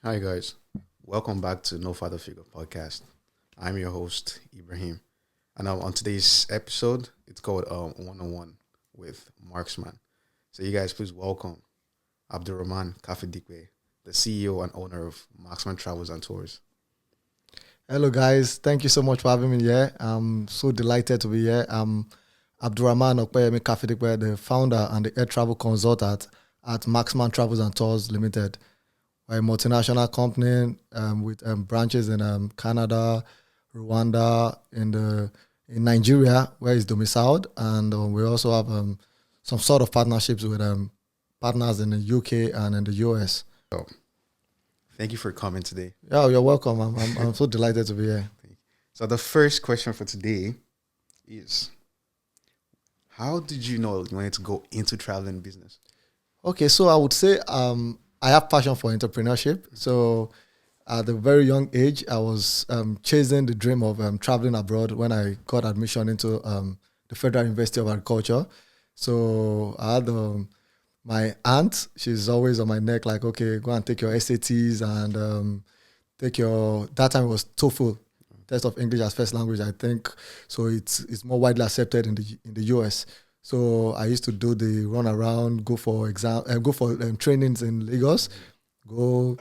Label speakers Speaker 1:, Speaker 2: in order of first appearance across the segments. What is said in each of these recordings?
Speaker 1: Hi guys, welcome back to No Father Figure podcast. I'm your host Ibrahim, and on today's episode, it's called One on One with Marksman. So you guys please welcome Abdul Rahman Kafidipe, the CEO and owner of Marksman Travels and Tours.
Speaker 2: Hello, guys. Thank you so much for having me here. I'm so delighted to be here. I'm Abdul Rahman Opeyemi Kafidipe, the founder and the air travel consultant at Marksman Travels and Tours Limited. We're a multinational company with branches in Canada, Rwanda, in Nigeria, where it's domiciled, and we also have some sort of partnerships with partners in the UK and in the US.
Speaker 1: So thank you for coming today.
Speaker 2: Yeah, you're welcome. I'm so delighted to be here.
Speaker 1: So the first question for today is, how did you know you wanted to go into traveling business?
Speaker 2: Okay, so I would say I have passion for entrepreneurship. So at a very young age, I was chasing the dream of traveling abroad when I got admission into the Federal University of Agriculture. So I had my aunt, she's always on my neck, like, okay, go and take your SATs and that time it was TOEFL, test of English as first language, I think. So it's more widely accepted in the US. So I used to do the run around, go for trainings in Lagos, go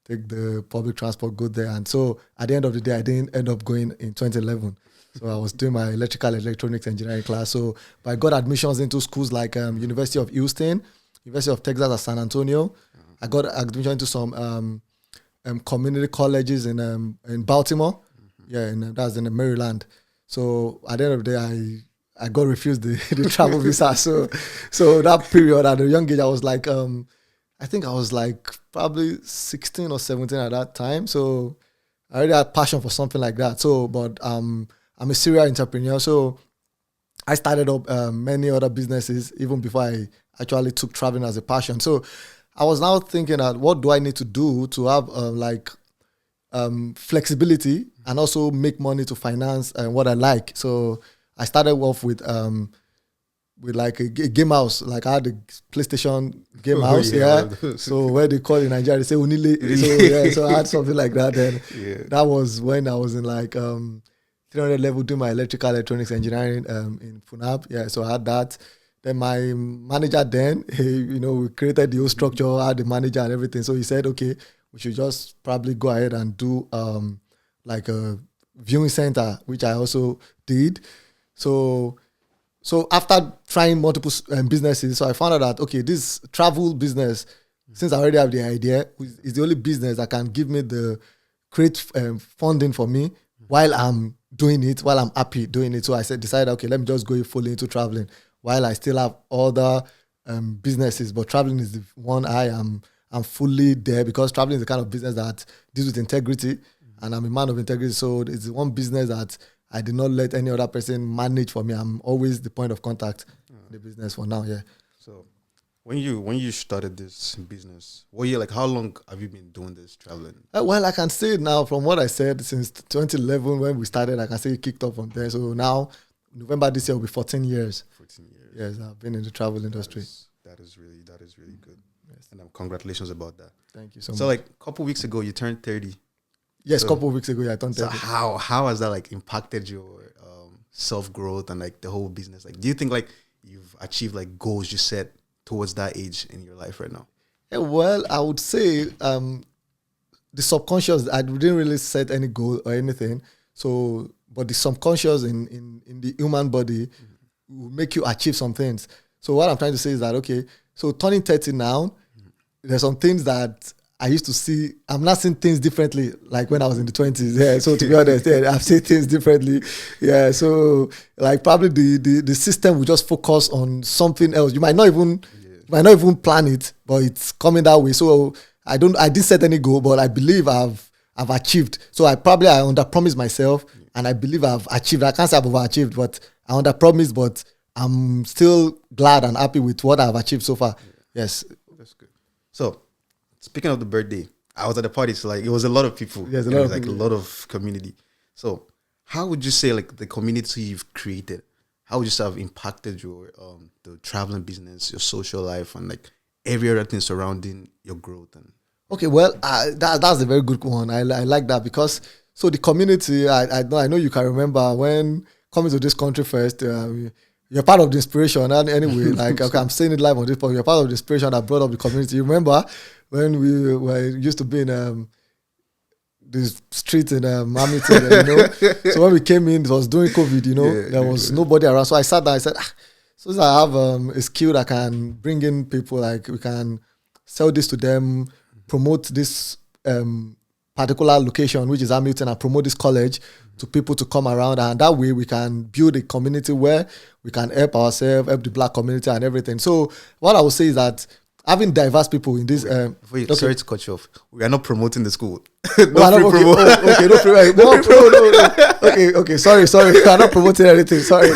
Speaker 2: take the public transport, go there. And so at the end of the day, I didn't end up going in 2011. So I was doing my electrical electronics engineering class. So but I got admissions into schools like University of Houston, University of Texas at San Antonio. I got admission into some community colleges in Baltimore. Yeah, and that's in Maryland. So at the end of the day, I got refused the travel visa. So that period at a young age, I was like, I think I was like probably 16 or 17 at that time. So I already had passion for something like that. So, but I'm a serial entrepreneur. So I started up many other businesses even before I actually took traveling as a passion. So I was now thinking that what do I need to do to have flexibility and also make money to finance what I like. So I started off with like a game house. Like I had a PlayStation game house, yeah. So where they call in Nigeria, they say Unile. So yeah, so I had something like that. And that was when I was in like 300 level doing my electrical electronics engineering in Funab. Yeah, so I had that. Then my manager we created the whole structure, I had the manager and everything. So he said, okay, we should just probably go ahead and do like a viewing center, which I also did. So after trying multiple businesses, so I found out that, okay, this travel business, since I already have the idea, is the only business that can give me the great funding for me while I'm doing it, while I'm happy doing it. So I decided, okay, let me just go fully into traveling while I still have other businesses. But traveling is the one I'm fully there, because traveling is the kind of business that deals with integrity, and I'm a man of integrity. So it's the one business that I did not let any other person manage for me. I'm always the point of contact in the business for now. Yeah.
Speaker 1: So when you started this business, how long have you been doing this traveling?
Speaker 2: Well, I can say now from what I said, since 2011 when we started, I can say it kicked off from there. So now November this year will be 14 years.
Speaker 1: 14 years.
Speaker 2: Yes, I've been in the travel industry.
Speaker 1: That is really good. Yes. And congratulations about that.
Speaker 2: Thank you so much.
Speaker 1: So like a couple weeks ago, you turned 30.
Speaker 2: Yes, a couple of weeks ago, I turned 30.
Speaker 1: So how has that like impacted your self growth and like the whole business? Like, do you think like you've achieved like goals you set towards that age in your life right now?
Speaker 2: Yeah, well, I would say the subconscious, I didn't really set any goal or anything. So, but the subconscious in the human body will make you achieve some things. So what I'm trying to say is that, okay, so turning 30 now, there's some things that I used to see. I'm not seeing things differently like when I was in the 20s. Yeah. So to be honest, yeah, I've seen things differently. Yeah. So like probably the system will just focus on something else. You might not even plan it, but it's coming that way. So I didn't set any goal, but I believe I've achieved. So I underpromised myself, and I believe I've achieved. I can't say I've overachieved, but I underpromised, but I'm still glad and happy with what I've achieved so far. Yeah. Yes.
Speaker 1: That's good. So speaking of the birthday, I was at the party, so like it was a lot of people.
Speaker 2: Yes, a
Speaker 1: lot of community. So how would you say like the community you've created, how would you say have impacted your the traveling business, your social life, and like every other thing surrounding your growth? And
Speaker 2: Okay, well, that's a very good one. I like that because so the community. I know you can remember when coming to this country first. You're part of the inspiration, and anyway, like okay, I'm saying it live on this point. You're part of the inspiration that brought up the community. You remember when we were used to be in the street in Hamilton, So when we came in, it was during COVID. There was nobody around. So I sat down. I said, so I have a skill that can bring in people. Like we can sell this to them, promote this particular location, which is Hamilton, and promote this college to people to come around. And that way we can build a community where we can help ourselves, help the Black community and everything. So what I would say is that having diverse people in this...
Speaker 1: Sorry to cut you off. We are not promoting the school.
Speaker 2: Okay, sorry. We are not promoting anything, sorry.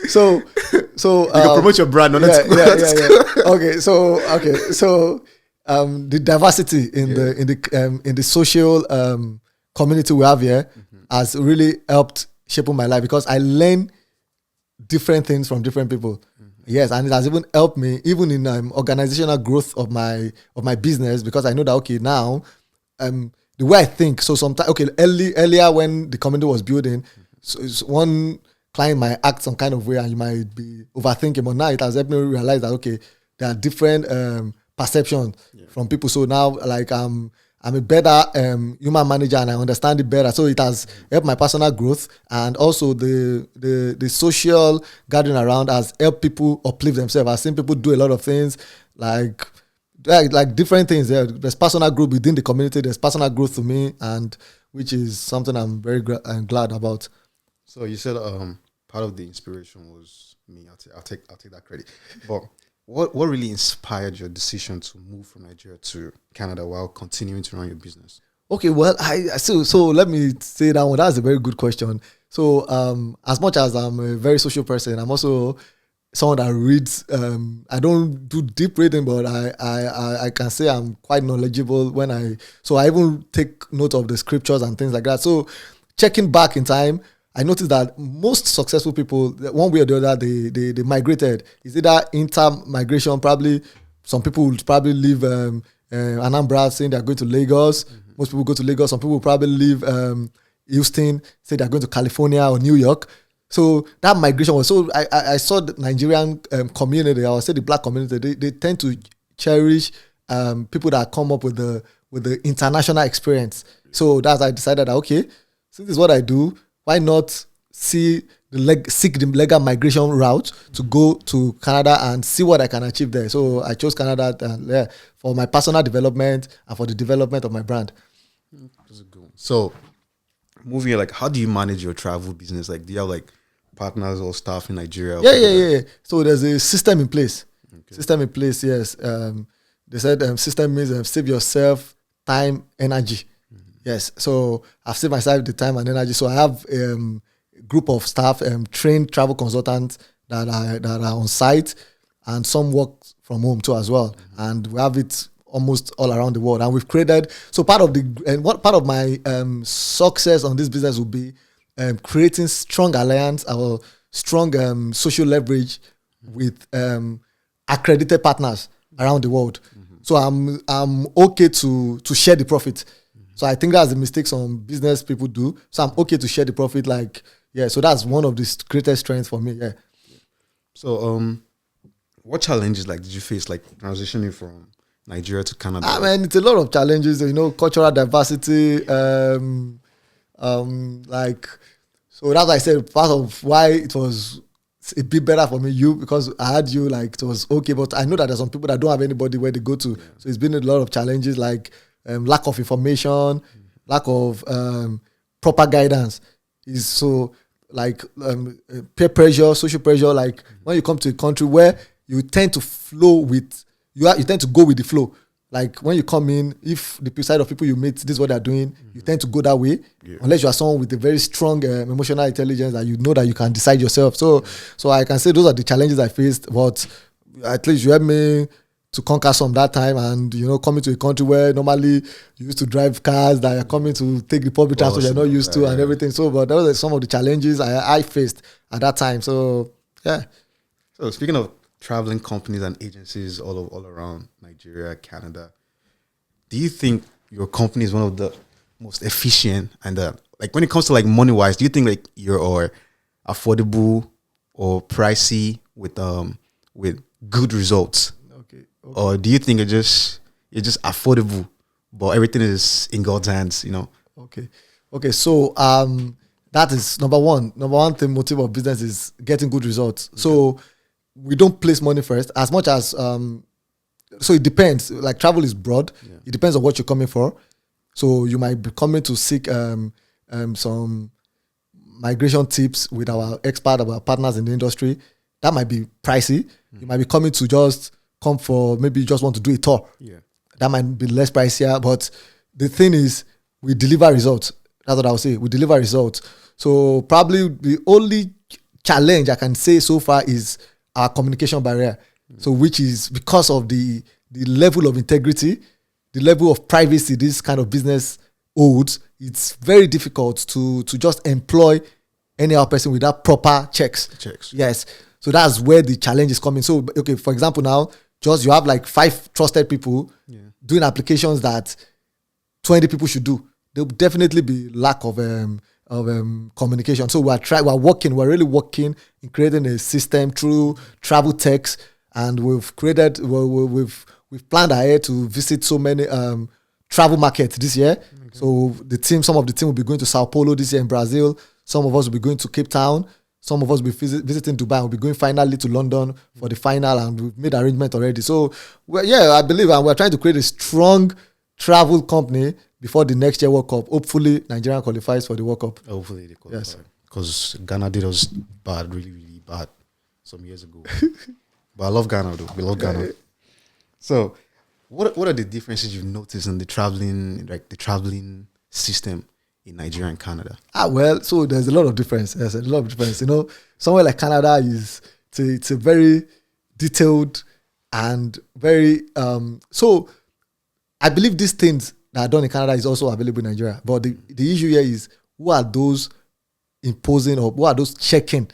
Speaker 2: So
Speaker 1: you can promote your brand, not the school.
Speaker 2: Okay, so the diversity in the social community we have here has really helped shape my life because I learn different things from different people. Yes, and it has even helped me even in organizational growth of my business because I know that okay now the way I think. So sometimes earlier when the community was building, so one client might act some kind of way and you might be overthinking, but now it has helped me realize that okay there are different perceptions from people. So now like I'm a better human manager and I understand it better. So it has helped my personal growth and also the social gathering around has helped people uplift themselves. I've seen people do a lot of things like different things. There's personal growth within the community. There's personal growth to me, and which is something I'm very glad about.
Speaker 1: So you said part of the inspiration was me. I'll take that credit. But what really inspired your decision to move from Nigeria to Canada while continuing to run your business? Okay, well,
Speaker 2: so let me say that one. That's a very good question. So as much as I'm a very social person, I'm also someone that reads. I don't do deep reading, but I can say I'm quite knowledgeable so I even take note of the scriptures and things like that. So checking back in time, I noticed that most successful people, one way or the other, they migrated. Is either inter-migration, probably some people would probably leave Anambra saying they're going to Lagos. Mm-hmm. Most people go to Lagos. Some people will probably leave Houston, say they're going to California or New York. So that migration was so. I saw the Nigerian community, I would say the Black community, they tend to cherish people that come up with the international experience. So that's why I decided that okay, since this is what I do, why not seek the legal migration route to go to Canada and see what I can achieve there. So I chose Canada for my personal development and for the development of my brand.
Speaker 1: That's a good one. So moving, like, how do you manage your travel business? Like, do you have like partners or staff in Nigeria?
Speaker 2: Yeah. So there's a system in place. Okay. Yes. They said system means save yourself time, energy. Yes, so I've saved myself the time and energy. So I have a group of staff, trained travel consultants that are on site, and some work from home too as well. Mm-hmm. And we have it almost all around the world. And we've created. So part of my success on this business will be creating strong alliance or strong social leverage with accredited partners around the world. Mm-hmm. So I'm okay to share the profit. So I think that's the mistake some business people do. So I'm okay to share the profit. So that's one of the greatest strengths for me. Yeah.
Speaker 1: So what challenges did you face transitioning from Nigeria to Canada?
Speaker 2: It's a lot of challenges. Cultural diversity. So that's why I said part of why it was a bit better for me, because I had you, it was okay. But I know that there's some people that don't have anybody where they go to. Yeah. So it's been a lot of challenges lack of information, lack of proper guidance is so peer pressure, social pressure. When you come to a country where you tend to flow with, you tend to go with the flow. When you come in, if the side of people you meet, this is what they're doing, you tend to go that way. Yeah. Unless you are someone with a very strong emotional intelligence that you know that you can decide yourself. So I can say those are the challenges I faced, but at least you helped me to conquer some that time, and coming to a country where normally you used to drive cars that you're coming to take the public transport you're not used to and everything. So, but those are some of the challenges I faced at that time. So, yeah.
Speaker 1: So, speaking of traveling companies and agencies all around Nigeria, Canada, do you think your company is one of the most efficient and like when it comes to like money wise, do you think like you're affordable or pricey with good results?
Speaker 2: Okay.
Speaker 1: Or do you think you're just affordable, but everything is in God's hands,
Speaker 2: Okay. So that is number one. Number one thing, motive of business is getting good results. Okay. So we don't place money first as much as so it depends. Like travel is broad. Yeah. It depends on what you're coming for. So you might be coming to seek some migration tips with our expert, our partners in the industry. That might be pricey. You might be coming to just come for, maybe you just want to do a tour.
Speaker 1: Yeah.
Speaker 2: That might be less pricier. But the thing is, we deliver results. That's what I would say. We deliver results. So probably the only challenge I can say so far is our communication barrier. So which is because of the level of integrity, the level of privacy this kind of business holds, it's very difficult to just employ any other person without proper checks. Yes. So that's where the challenge is coming. So, okay, for example, now, just you have like 5 trusted people doing applications that 20 people should do. There will definitely be lack of communication. So we're really working in creating a system through travel techs, and we've planned ahead to visit so many travel markets this year. Okay. So some of the team will be going to Sao Paulo this year in Brazil. Some of us will be going to Cape Town. Some of us will be visiting Dubai. We'll be going finally to London for the final, and we've made arrangement already. So, I believe, and we're trying to create a strong travel company before the next year World Cup. Hopefully, Nigeria qualifies for the World Cup.
Speaker 1: Hopefully, they qualify. Yes. Because Ghana did us bad, really, really bad some years ago. But I love Ghana, though. We love Ghana. So, what are the differences you've noticed in the traveling system in Nigeria and Canada?
Speaker 2: So there's a lot of difference. There's a lot of difference. Somewhere like Canada it's a very detailed and very so I believe these things that are done in Canada is also available in Nigeria. But the issue here is, who are those imposing, or who are those checking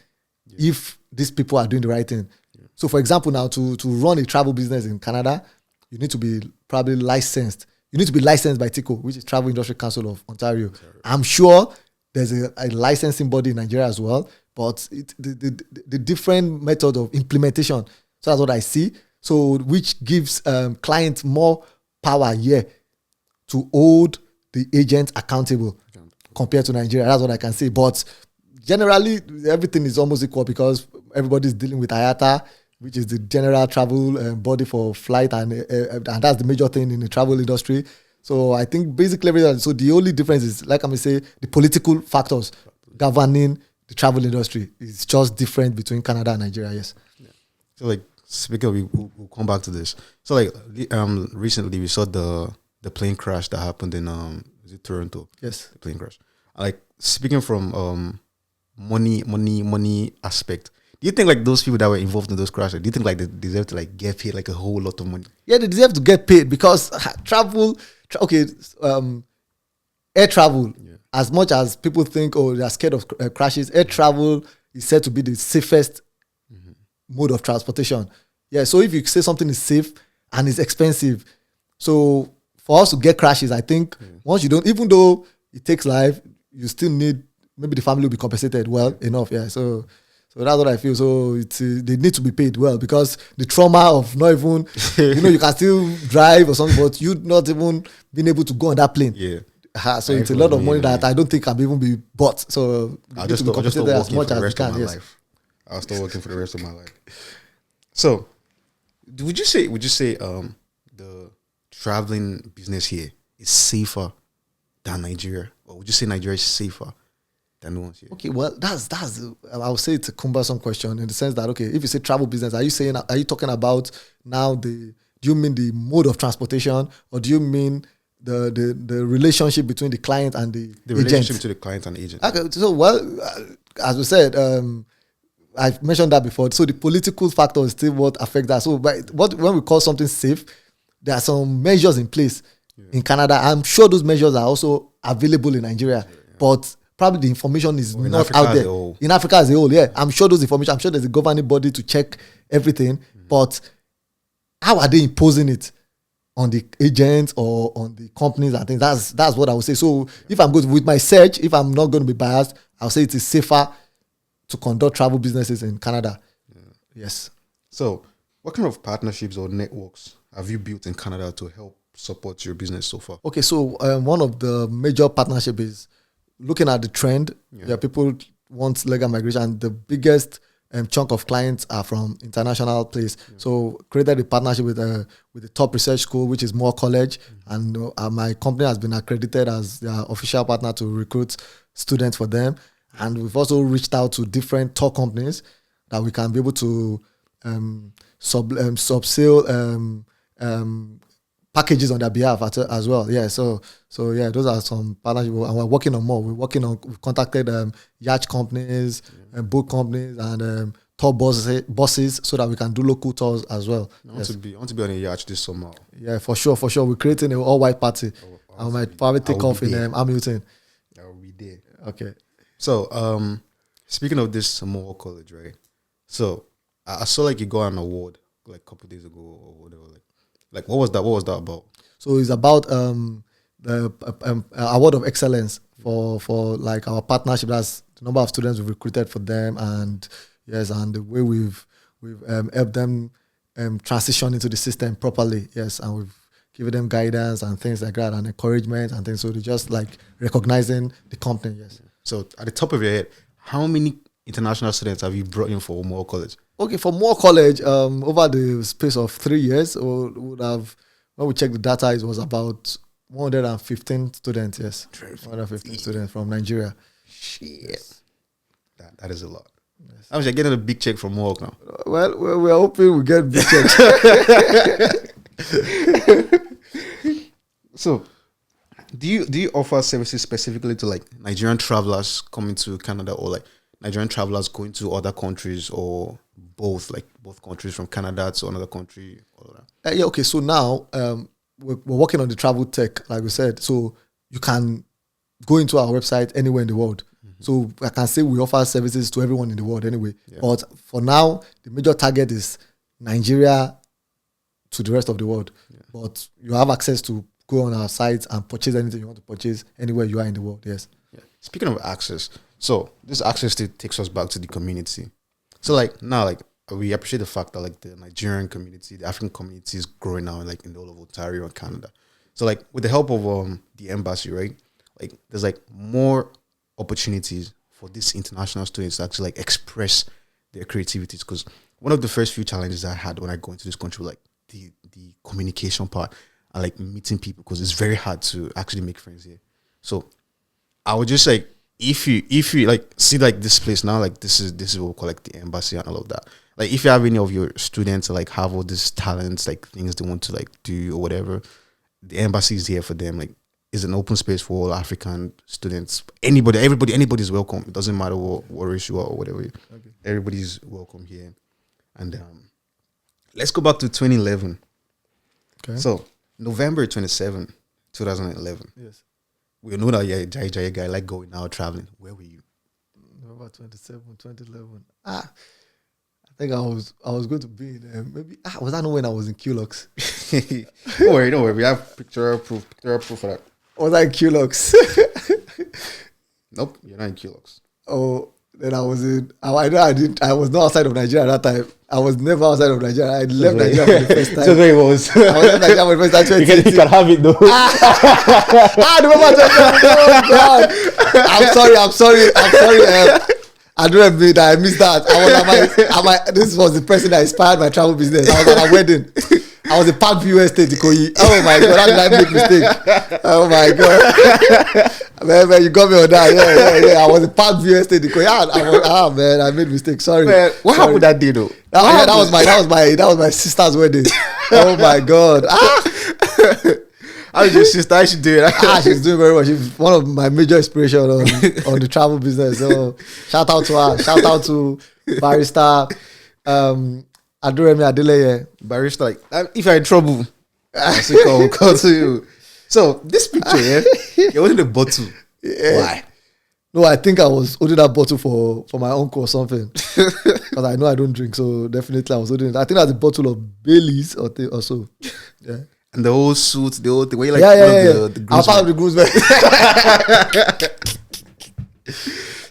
Speaker 2: if these people are doing the right thing? Yeah. So for example, now to run a travel business in Canada, you need to be probably licensed. You need to be licensed by TICO, which is Travel Industry Council of Ontario. I'm sure there's a licensing body in Nigeria as well, but the different method of implementation. So that's what I see. So which gives clients more power here to hold the agent accountable compared to Nigeria. That's what I can say. But generally, everything is almost equal because everybody's dealing with IATA, which is the general travel body for flight, and that's the major thing in the travel industry. So I think basically everything. So the only difference is, like I'm say, the political factors governing the travel industry is just different between Canada and Nigeria. Yes. Yeah.
Speaker 1: So like speaking, we'll come back to this. So like recently we saw the plane crash that happened in is it Toronto?
Speaker 2: Yes.
Speaker 1: The plane crash. Like speaking from money aspect. Do you think like those people that were involved in those crashes, do you think like they deserve to like get paid like a whole lot of money?
Speaker 2: Yeah, they deserve to get paid because air travel, as much as people think, they're scared of crashes, air travel is said to be the safest mode of transportation. Yeah, so if you say something is safe and it's expensive, so for us to get crashes, I think once you don't, even though it takes life, you still need, maybe the family will be compensated enough. Yeah, so that's what I feel. So they need to be paid well, because the trauma of not even, you can still drive or something, but you not even being able to go on that plane.
Speaker 1: Yeah.
Speaker 2: So it's a lot of money that I don't think can even be bought. So
Speaker 1: I'll just start working for the rest of my life. I'll start working for the rest of my life. So would you say the traveling business here is safer than Nigeria? Or would you say Nigeria is safer than the ones here? Okay,
Speaker 2: well, that's I would say it's a cumbersome question, in the sense that, okay, if you say travel business, are you talking about now do you mean the mode of transportation, or do you mean the relationship between the client and the agent?
Speaker 1: Relationship between the client and the agent.
Speaker 2: Okay, so as we said, I've mentioned that before. So the political factor is still what affects that. So when we call something safe, there are some measures in place in Canada. I'm sure those measures are also available in Nigeria, but probably the information is not out there. In Africa as a whole, I'm sure there's a governing body to check everything, but how are they imposing it on the agents or on the companies and things. That's what I would say. So if I'm good with my search, if I'm not going to be biased, I'll say it is safer to conduct travel businesses in Canada. Yes.
Speaker 1: So what kind of partnerships or networks have you built in Canada to help support your business so far?
Speaker 2: Okay, so one of the major partnership is looking at the trend. Yeah, people want legal migration, and the biggest chunk of clients are from international place. So created a partnership with the top research school, which is Moore College, and my company has been accredited as their official partner to recruit students for them. And we've also reached out to different top companies that we can be able to subsale packages on their behalf as well. Yeah, so yeah, those are some partnerships, and we're working on more. We've contacted yacht companies, boat companies, and tour buses, so that we can do local tours as well.
Speaker 1: I want to be on a yacht this summer.
Speaker 2: Yeah, for sure. We're creating an all-white party. I might probably take off in Hamilton.
Speaker 1: I will be there.
Speaker 2: Okay.
Speaker 1: So, speaking of this Moore College, right? So, I saw like you got an award like a couple of days ago or whatever. Like what was that? What was that about?
Speaker 2: So it's about the award of excellence for like our partnership. That's the number of students we've recruited for them, and yes, and the way we've helped them transition into the system properly. Yes, and we've given them guidance and things like that, and encouragement and things. So they're just like recognizing the company. Yes. So
Speaker 1: at the top of your head, how many international students have you brought in for Moore College?
Speaker 2: Okay, for Moore College, over the space of 3 years, would have, when we checked the data, it was about 115 students. Yes, 115 students from Nigeria.
Speaker 1: Shit, yes. That is a lot. Yes. I was getting a big check from Moore now.
Speaker 2: Well, we're hoping we get big checks.
Speaker 1: So, do you offer services specifically to like Nigerian travelers coming to Canada, or like Nigerian travelers going to other countries, or both countries from Canada to another country? All of that?
Speaker 2: Yeah, okay. So now we're working on the travel tech, like we said. So you can go into our website anywhere in the world. So I can say we offer services to everyone in the world anyway. Yeah. But for now, the major target is Nigeria to the rest of the world. Yeah. But you have access to go on our sites and purchase anything you want to purchase anywhere you are in the world. Yes.
Speaker 1: Yeah. Speaking of access, so this access takes us back to the community. So like now, like we appreciate the fact that like the Nigerian community, the African community is growing now, like in the whole of Ontario and Canada. So like with the help of the embassy, right? Like there's like more opportunities for these international students to actually like express their creativities. Because one of the first few challenges I had when I go into this country was like the communication part and like meeting people, because it's very hard to actually make friends here. So I would just like, if you like see like this place now, like this is what we call like the embassy and all of that. Like if you have any of your students like have all these talents, like things they want to like do or whatever, the embassy is here for them. Like it's an open space for all African students. Anybody's welcome. It doesn't matter what race you are or whatever. Okay. Everybody's welcome here. And let's go back to 2011. Okay. So November 27, 2011.
Speaker 2: Yes.
Speaker 1: We know that you're a Jai guy, like going out traveling. Where were you?
Speaker 2: November 27, 2011. I think I was going to be in maybe was that not when I was in QLux?
Speaker 1: Don't worry. We have pictorial proof for that.
Speaker 2: Was I in QLux?
Speaker 1: Nope, you're not in QLux.
Speaker 2: Oh, then I was in. I was not outside of Nigeria at that time. I was never outside of Nigeria. I left Nigeria for the first time.
Speaker 1: So there it was.
Speaker 2: I was left Nigeria for the first time.
Speaker 1: You can have it though.
Speaker 2: November 27. Oh God! I'm sorry. I don't admit that I missed that. This was the person that inspired my travel business. I was at a wedding. I was a Parkview Estate, Ikoyi. Oh my God, how did I make mistake? Oh my God. Man, you got me on that. Yeah. I was a Parkview Estate, Ikoyi. Man, I made mistake. Sorry.
Speaker 1: Man, what happened that day though?
Speaker 2: That was my sister's wedding. Oh my God.
Speaker 1: How's your sister? How she doing?
Speaker 2: She's doing very well. She's one of my major inspiration on the travel business. So shout out to her. Shout out to Barrister Abdul Rahman Opeyemi
Speaker 1: Barrister. Like, if you're in trouble, I'll call to you. So this picture, you're holding a bottle. Yeah. Why?
Speaker 2: No, I think I was holding that bottle for my uncle or something. Because I know I don't drink, so definitely I was holding it. I think that's a bottle of Baileys or so. Yeah.
Speaker 1: And the whole suit, the way you like the
Speaker 2: I'm part of the groomsmen.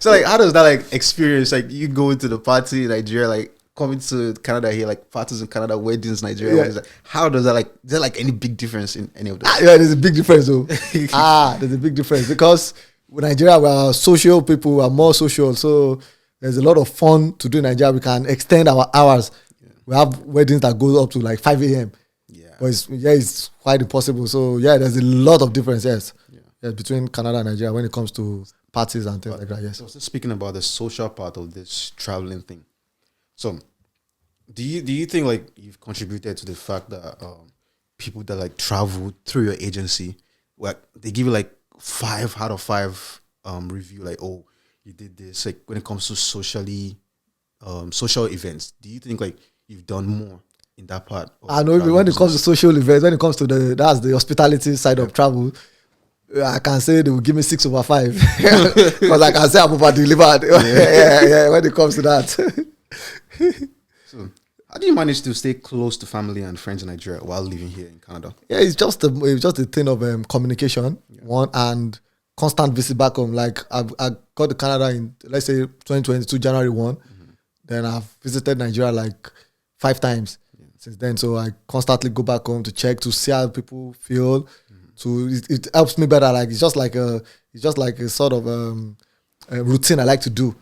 Speaker 1: So like, how does that like experience? Like, you go into the party in Nigeria, like coming to Canada here, like parties in Canada, weddings Nigeria.
Speaker 2: Yeah.
Speaker 1: What is that? How does that like? Is there like any big difference in any of that?
Speaker 2: Yeah, there's a big difference though. There's a big difference because with Nigeria, we are social people, we are more social. So there's a lot of fun to do in Nigeria. We can extend our hours. Yeah. We have weddings that go up to like 5 a.m.
Speaker 1: Yeah.
Speaker 2: But it's quite impossible. So yeah, there's a lot of difference, yes. Yeah, between Canada and Nigeria when it comes to parties and things like that, yes.
Speaker 1: So just speaking about the social part of this traveling thing. So do you think like you've contributed to the fact that people that like travel through your agency, like they give you like 5 out of 5 review, like, oh, you did this, like when it comes to social events, do you think like you've done more in that part?
Speaker 2: I know when it comes to social events, when it comes to that's the hospitality side of travel, I can say they will give me 6 over 5 because I can say I'm over delivered. Yeah, when it comes to that.
Speaker 1: So, how do you manage to stay close to family and friends in Nigeria while living here in Canada?
Speaker 2: Yeah, it's just a thing of communication, one, and constant visit back home. Like I got to Canada in, let's say, 2022 January 1. Then I've visited Nigeria like 5 times since then. So I constantly go back home to check, to see how people feel. So it helps me better. Like it's just like a sort of a routine I like to do.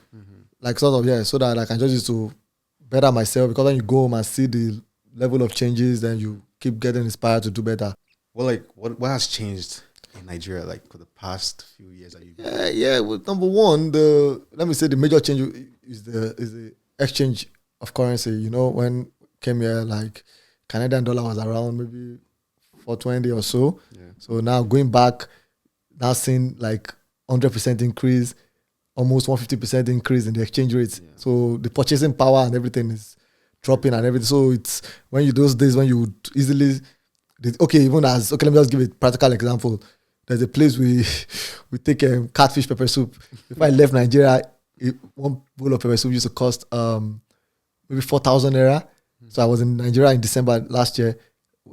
Speaker 2: Like sort of, so that I can just use to better myself, because when you go home and see the level of changes, then you keep getting inspired to do better.
Speaker 1: Well, like what has changed in Nigeria like for the past few years that you've been?
Speaker 2: Well, number one, let me say the major change is the exchange of currency. You know, when came here, like Canadian dollar was around maybe 420 or so. So now going back, now seeing like 100% increase, almost 150% increase in the exchange rates. So the purchasing power and everything is dropping and everything. So it's when those days when you would easily, let me just give a practical example. There's a place we take catfish pepper soup. If I left Nigeria, one bowl of pepper soup used to cost maybe 4,000 naira. So I was in Nigeria in December last year.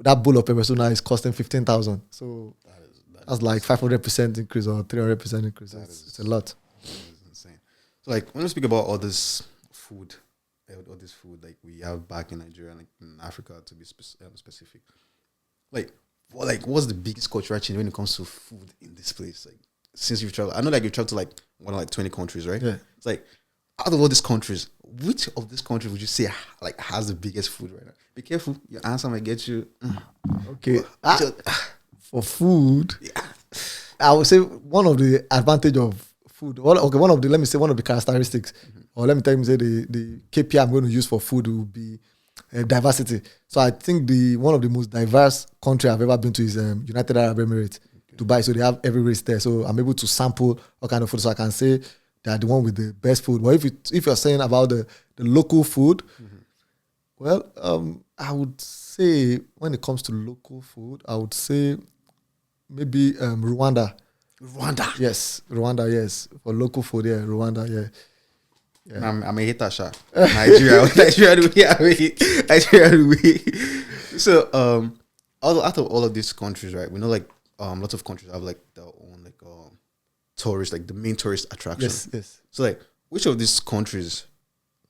Speaker 2: That bowl of pepper soup now is costing 15,000. So that's like 500% increase or 300% increase. It's a lot.
Speaker 1: Insane. So like when we speak about all this food like we have back in Nigeria, like in Africa to be specific, what's the biggest cultural change when it comes to food in this place? Like since you've traveled, I know like you've traveled to like one of like 20 countries, right?
Speaker 2: Yeah.
Speaker 1: It's like out of all these countries, which of these countries would you say like has the biggest food right now? Be careful, your answer might get you.
Speaker 2: Okay. For food, I would say one of the advantage of food. One of the characteristics, or let me tell you, say the KPI I'm going to use for food will be diversity. So I think one of the most diverse country I've ever been to is United Arab Emirates, Dubai. So they have every race there. So I'm able to sample all kind of food. So I can say they are the one with the best food. But if you're saying about the local food, well, I would say when it comes to local food, I would say maybe Rwanda.
Speaker 1: Rwanda?
Speaker 2: Yes, Rwanda, yes. For local food, Rwanda, yeah.
Speaker 1: I'm a hater, Sha. Nigeria do we. So, out of all of these countries, right, we know like lots of countries have like their own like tourist, like the main tourist attraction.
Speaker 2: Yes.
Speaker 1: So like, which of these countries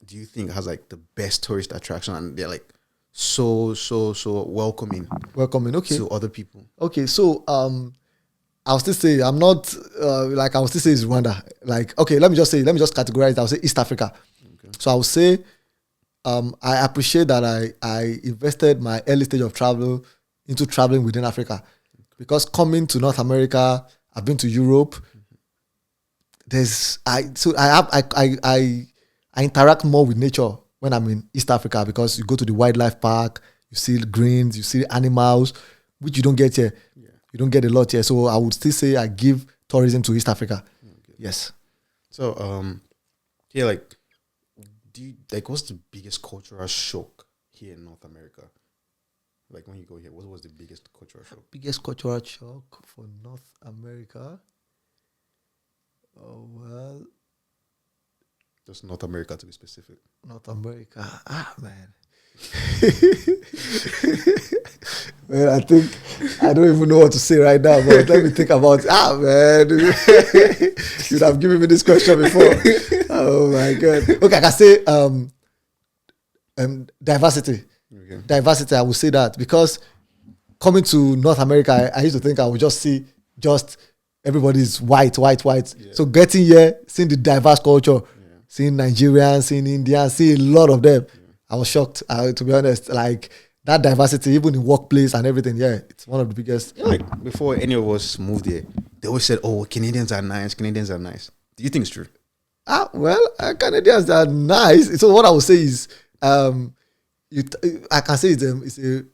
Speaker 1: do you think has like the best tourist attraction and they're like so welcoming
Speaker 2: Okay.
Speaker 1: to other people?
Speaker 2: Okay, so I'll still say I'm not I will still say it's Rwanda. Like, okay, let me just categorize it. I'll say East Africa. Okay. So I will say I appreciate that I invested my early stage of travel into traveling within Africa, because coming to North America, I've been to Europe. I interact more with nature when I'm in East Africa, because you go to the wildlife park, you see the greens, you see animals, which you don't get here. Yeah. You don't get a lot here. So I would still say I give tourism to East Africa. Okay. Yes.
Speaker 1: So what's the biggest cultural shock here in North America? Like when you go here, what was the biggest cultural shock?
Speaker 2: Biggest cultural shock for North America? Oh, well,
Speaker 1: just North America to be specific.
Speaker 2: North America. Man. Man, I think I don't even know what to say right now, but let me think about it. Man. You'd have given me this question before. Oh my god. Okay, I can say diversity.
Speaker 1: Okay.
Speaker 2: Diversity, I would say that because coming to North America, I used to think I would just see everybody's white.
Speaker 1: Yeah.
Speaker 2: So getting here, seeing the diverse culture, seeing Nigerians, seeing Indians, seeing a lot of them, I was shocked. To be honest, like that diversity, even in workplace and everything, it's one of the biggest.
Speaker 1: Like before any of us moved here, they always said, "Oh, Canadians are nice. Canadians are nice." Do you think it's true?
Speaker 2: Well, Canadians are nice. So what I would say is, I can say it's a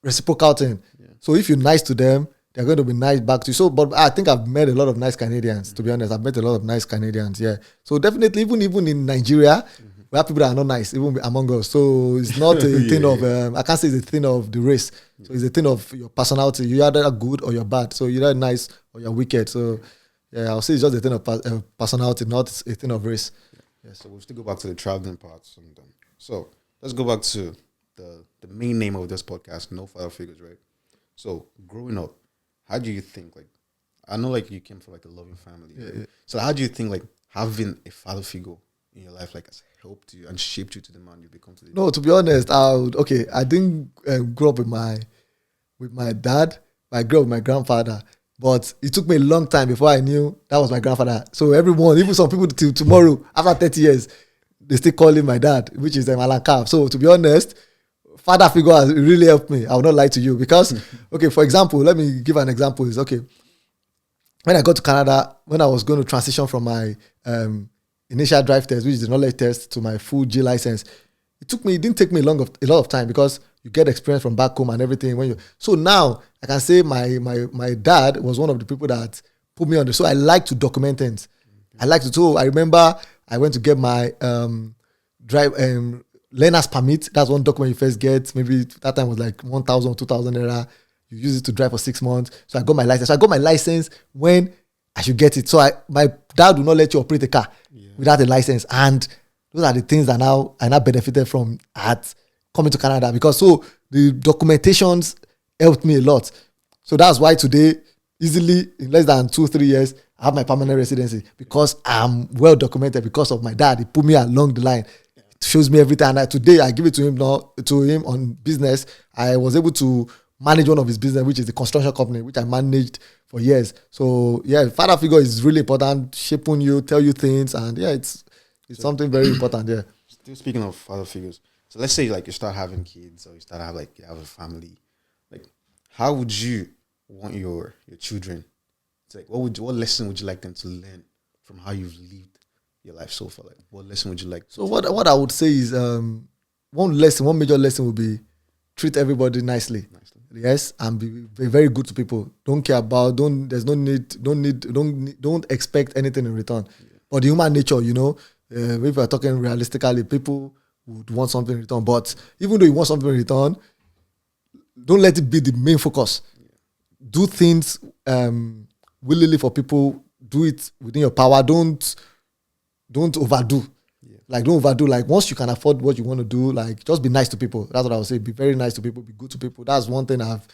Speaker 2: reciprocal thing.
Speaker 1: Yeah.
Speaker 2: So if you're nice to them, they're going to be nice back to you. So, but I think I've met a lot of nice Canadians. To be honest, I've met a lot of nice Canadians. Yeah. So definitely, even in Nigeria, we have people that are not nice, even among us. So it's not a thing of. I can't say it's a thing of the race. So it's a thing of your personality. You're either good or you're bad. So you're either nice or you're wicked. So yeah, I'll say it's just a thing of personality, not a thing of race.
Speaker 1: Yeah. So we'll still go back to the traveling parts. So let's go back to the main name of this podcast, No Father Figures, right? So growing up, how do you think, like, I know like you came from like a loving family.
Speaker 2: Yeah.
Speaker 1: So how do you think like having a father figure in your life like has helped you and shaped you to the man you become today?
Speaker 2: No, to be honest, I didn't grow up with my dad. I grew up with my grandfather. But it took me a long time before I knew that was my grandfather. So everyone, even some people till tomorrow, after 30 years, they still call him my dad, which is Alan Kav. So to be honest, father figure has really helped me. I will not lie to you because, okay, for example, let me give an example. Is okay. When I got to Canada, when I was going to transition from my initial drive test, which is the knowledge test, to my full G license, it didn't take me a lot of time because you get experience from back home and everything. So now I can say my dad was one of the people that put me on the. So I like to document things. I like to. So I remember I went to get my learner's permit. That's one document you first get. Maybe that time was like 1,000, 2,000 naira. You use it to drive for 6 months. So I got my license. So I got my license when I should get it. So my dad will not let you operate a car without a license. And those are the things that I now benefited from at coming to Canada, because so the documentations helped me a lot. So that's why today, easily in less than 2-3 years, I have my permanent residency because I'm well documented because of my dad. He put me along the line. It shows me everything. And today I give it to him on business. I was able to manage one of his business, which is the construction company, which I managed for years. So yeah, father figure is really important, shaping you, tell you things, and yeah, it's something very important. Yeah.
Speaker 1: Still speaking of father figures, so let's say like you start having kids or you have a family, like how would you want your children to, like, what lesson would you like them to learn from how you've lived your life so far? Like what lesson would you like?
Speaker 2: So what I would say is one major lesson would be treat everybody nicely. Yes, and be very good to people. Don't expect anything in return. Yeah. But the human nature, if we're talking realistically, people would want something in return. But even though you want something in return, don't let it be the main focus. Yeah. Do things willingly for people. Do it within your power. Don't overdo. Yeah. Like don't overdo. Like once you can afford what you want to do, like just be nice to people. That's what I would say. Be very nice to people. Be good to people. That's one thing I've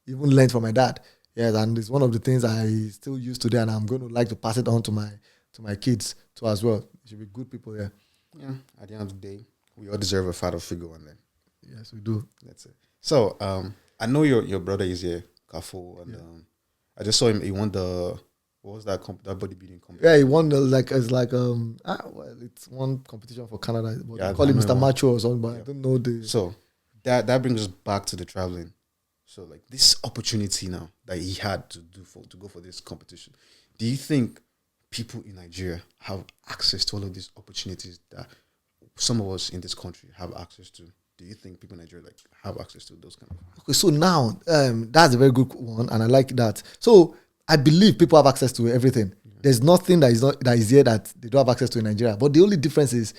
Speaker 2: even learned from my dad. Yeah, and it's one of the things I still use today, and I'm going to like to pass it on to my kids too as well. It should be good people. Yeah.
Speaker 1: Yeah. At the end of the day, we all deserve a father figure one day.
Speaker 2: Yes, we do.
Speaker 1: That's it. So I know your brother is here, Kafo, and I just saw him. He won the. What was that that bodybuilding competition?
Speaker 2: Yeah, he won it's one competition for Canada. But they call him Mr. Macho or something, but I don't know the.
Speaker 1: So that brings us back to the traveling. So like this opportunity now that he had to go for this competition, do you think people in Nigeria have access to all of these opportunities that some of us in this country have access to? Do you think people in Nigeria like have access to those kind of?
Speaker 2: Okay, so now that's a very good one, and I like that. So I believe people have access to everything. Yeah. There's nothing that is here that they don't have access to in Nigeria. But the only difference is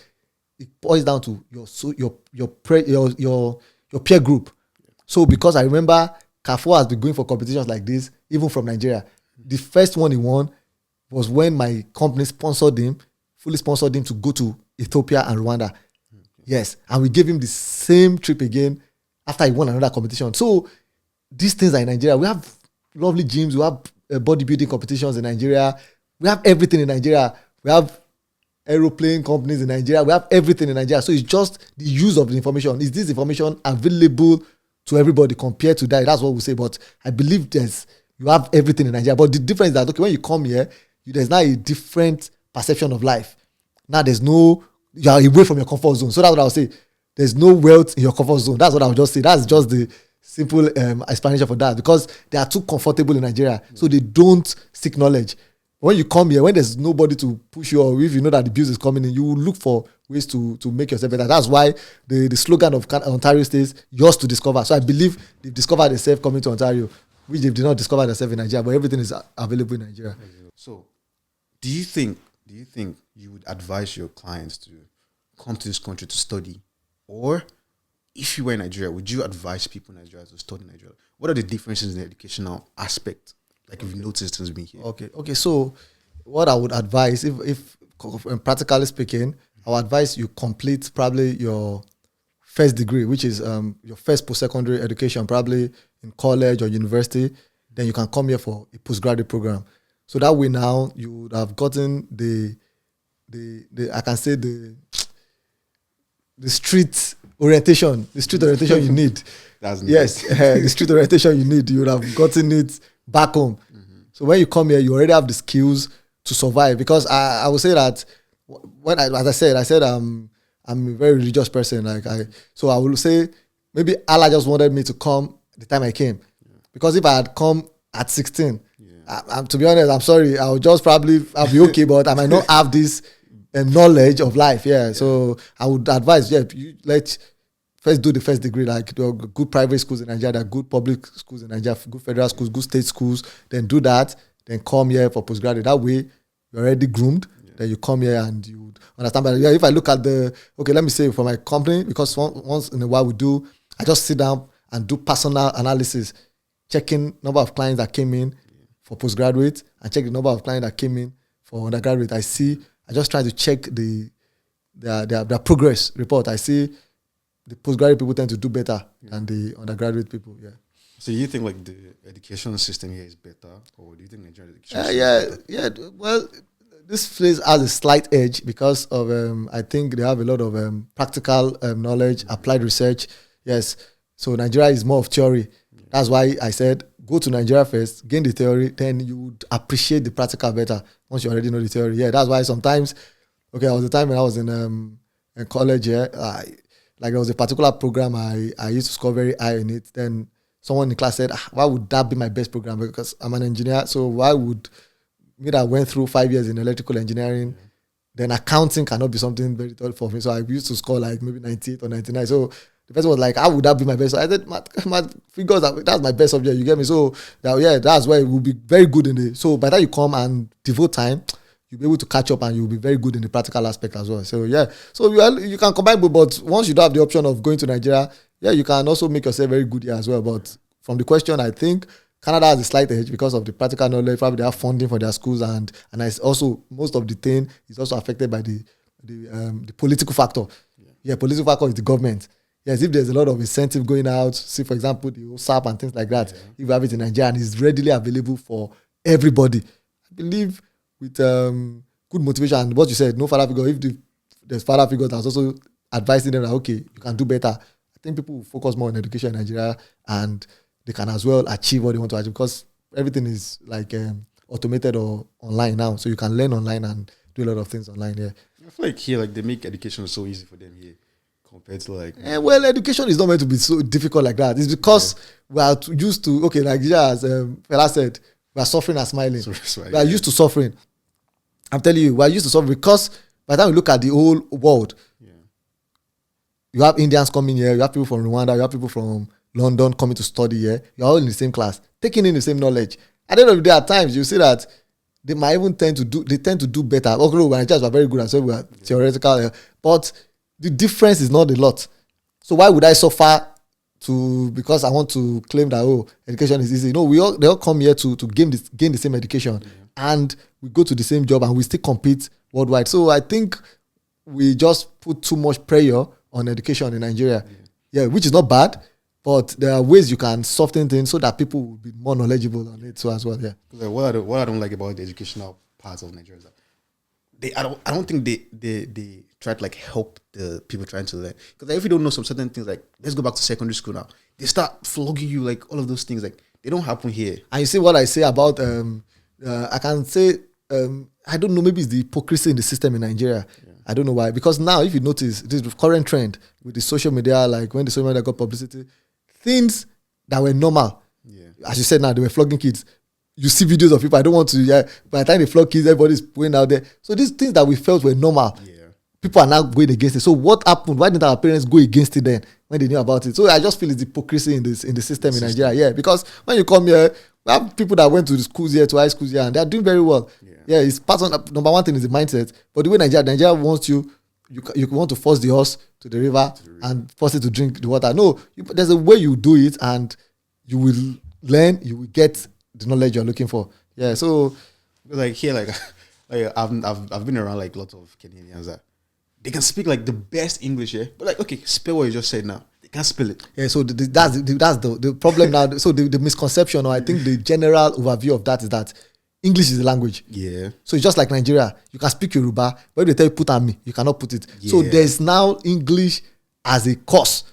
Speaker 2: it boils down to your peer group. Yeah. So because I remember Kafo has been going for competitions like this, even from Nigeria. Mm-hmm. The first one he won was when my company fully sponsored him to go to Ethiopia and Rwanda. Mm-hmm. Yes, and we gave him the same trip again after he won another competition. So these things are in Nigeria. We have lovely gyms. We have bodybuilding competitions in Nigeria. We have everything in Nigeria. We have aeroplane companies in Nigeria. We have everything in Nigeria. So it's just the use of the information. Is this information available to everybody compared to that? That's what we say. But I believe you have everything in Nigeria. But the difference is that, okay, when you come here, there's now a different perception of life. Now you are away from your comfort zone. So that's what I would say. There's no wealth in your comfort zone. That's what I would just say. That's just the simple explanation for that, because they are too comfortable in Nigeria. So they don't seek knowledge. When you come here, when there's nobody to push you, or if you know that the abuse is coming in, you will look for ways to make yourself better. That's why the slogan of Ontario stays, yours to discover. So I believe they've discovered themselves coming to Ontario, which they did not discover themselves in Nigeria, but everything is available in Nigeria.
Speaker 1: So do you think you would advise your clients to come to this country to study? Or if you were in Nigeria, would you advise people in Nigeria to study in Nigeria? What are the differences in the educational aspect? Like, if you've noticed since being here.
Speaker 2: Okay. So what I would advise, if practically speaking, I would advise you complete probably your first degree, which is your first post-secondary education, probably in college or university. Then you can come here for a postgraduate program. So that way now you would have gotten the street orientation you need. The street orientation you need. You would have gotten it back home. Mm-hmm. So when you come here, you already have the skills to survive. Because I would say that as I said I'm a very religious person. So I will say maybe Allah just wanted me to come the time I came. Yeah. Because if I had come at 16, to be honest, I'm sorry, I'll be okay, but I might not have this knowledge of life. Yeah. So I would advise, let's first do the first degree, like there are good private schools in Nigeria, there are good public schools in Nigeria, good federal schools, good state schools. Then do that, then come here for postgraduate. That way, you're already groomed. Yeah. Then you come here and you understand. But if I look at let me say for my company, because once in a while I just sit down and do personal analysis, checking number of clients that came in for postgraduate and check the number of clients that came in for undergraduate. I just try to check their progress report. I see the postgraduate people tend to do better than the undergraduate people. Yeah.
Speaker 1: So you think like the education system here is better, or do you think Nigerian education system is better?
Speaker 2: Well, this place has a slight edge because of I think they have a lot of practical knowledge, applied research. Yes. So Nigeria is more of theory. Yeah. That's why I said go to Nigeria first, gain the theory, then you would appreciate the practical better once you already know the theory. Yeah, that's why sometimes, there was a time when I was in college, there was a particular program I used to score very high in it. Then someone in the class said, why would that be my best program? Because I'm an engineer, so why would me that went through 5 years in electrical engineering, then accounting cannot be something very tough for me. So I used to score like maybe 98 or 99. So the person was like, how would that be my best? So I said, my figures, that's my best subject, you get me? So that's why it will be very good so by the time you come and devote time, you'll be able to catch up and you'll be very good in the practical aspect as well. So you can combine both, but once you don't have the option of going to Nigeria, you can also make yourself very good here as well. But from the question, I think Canada has a slight edge because of the practical knowledge. Probably they have funding for their schools, and it's also most of the thing is also affected by the political factor. Political factor is the government. Yes, if there's a lot of incentive going out, see for example the SAP and things like that, if you have it in Nigeria and it's readily available for everybody, I believe with good motivation and what you said, no father figure. If there's father figure that's also advising them that you can do better, I think people will focus more on education in Nigeria and they can as well achieve what they want to achieve because everything is like automated or online now, so you can learn online and do a lot of things online.
Speaker 1: I feel like here, they make education so easy for them here compared to
Speaker 2: education is not meant to be so difficult like that. It's because we are used to as Fela said, we are suffering and smiling. We are used to suffering. I'm telling you, we are used to suffering because by the time we look at the whole world, you have Indians coming here, you have people from Rwanda, you have people from London coming to study here. You're all in the same class, taking in the same knowledge. At the end of the day, at times you see that they might even tend to do better. Okay, Nigerians are very good and so we are theoretical, but the difference is not a lot. So why would I suffer because I want to claim that education is easy? No, they all come here to gain the same education, and we go to the same job and we still compete worldwide. So I think we just put too much pressure on education in Nigeria. Which is not bad, But there are ways you can soften things so that people will be more knowledgeable on it. So as well, yeah.
Speaker 1: Like what I don't like about the educational parts of Nigeria is that I don't think they try to like help the people trying to learn. Because if you don't know some certain things, like let's go back to secondary school now, they start flogging you, like all of those things, like they don't happen here.
Speaker 2: And you see what I say about I can say I don't know, maybe it's the hypocrisy in the system in Nigeria. Yeah. I don't know why. Because now if you notice this current trend with the social media, like when the social media got publicity, things that were normal, as you said now, they were flogging kids. You see videos of people, I don't want to, by the time they flog kids, everybody's going out there. So these things that we felt were normal, people are now going against it. So what happened? Why didn't our parents go against it then when they knew about it? So I just feel it's hypocrisy in the system in Nigeria. Yeah, because when you come here, we have people that went to the schools here, to high schools here, and they're doing very well. Yeah, it's part of number one thing is the mindset. But the way Nigeria wants you want to force the horse to the river and force it to drink the water. No, there's a way you do it, and you will learn, you will get the knowledge you're looking for. Yeah, so
Speaker 1: like here, like I've been around like lots of Canadians that they can speak like the best English, but like okay, spell what you just said now. They can't spell it.
Speaker 2: Yeah, so that's the problem now. So the misconception, or I think the general overview of that is that English is the language.
Speaker 1: Yeah.
Speaker 2: So it's just like Nigeria. You can speak Yoruba, but if they tell you put on me, you cannot put it. Yeah. So there's now English as a course,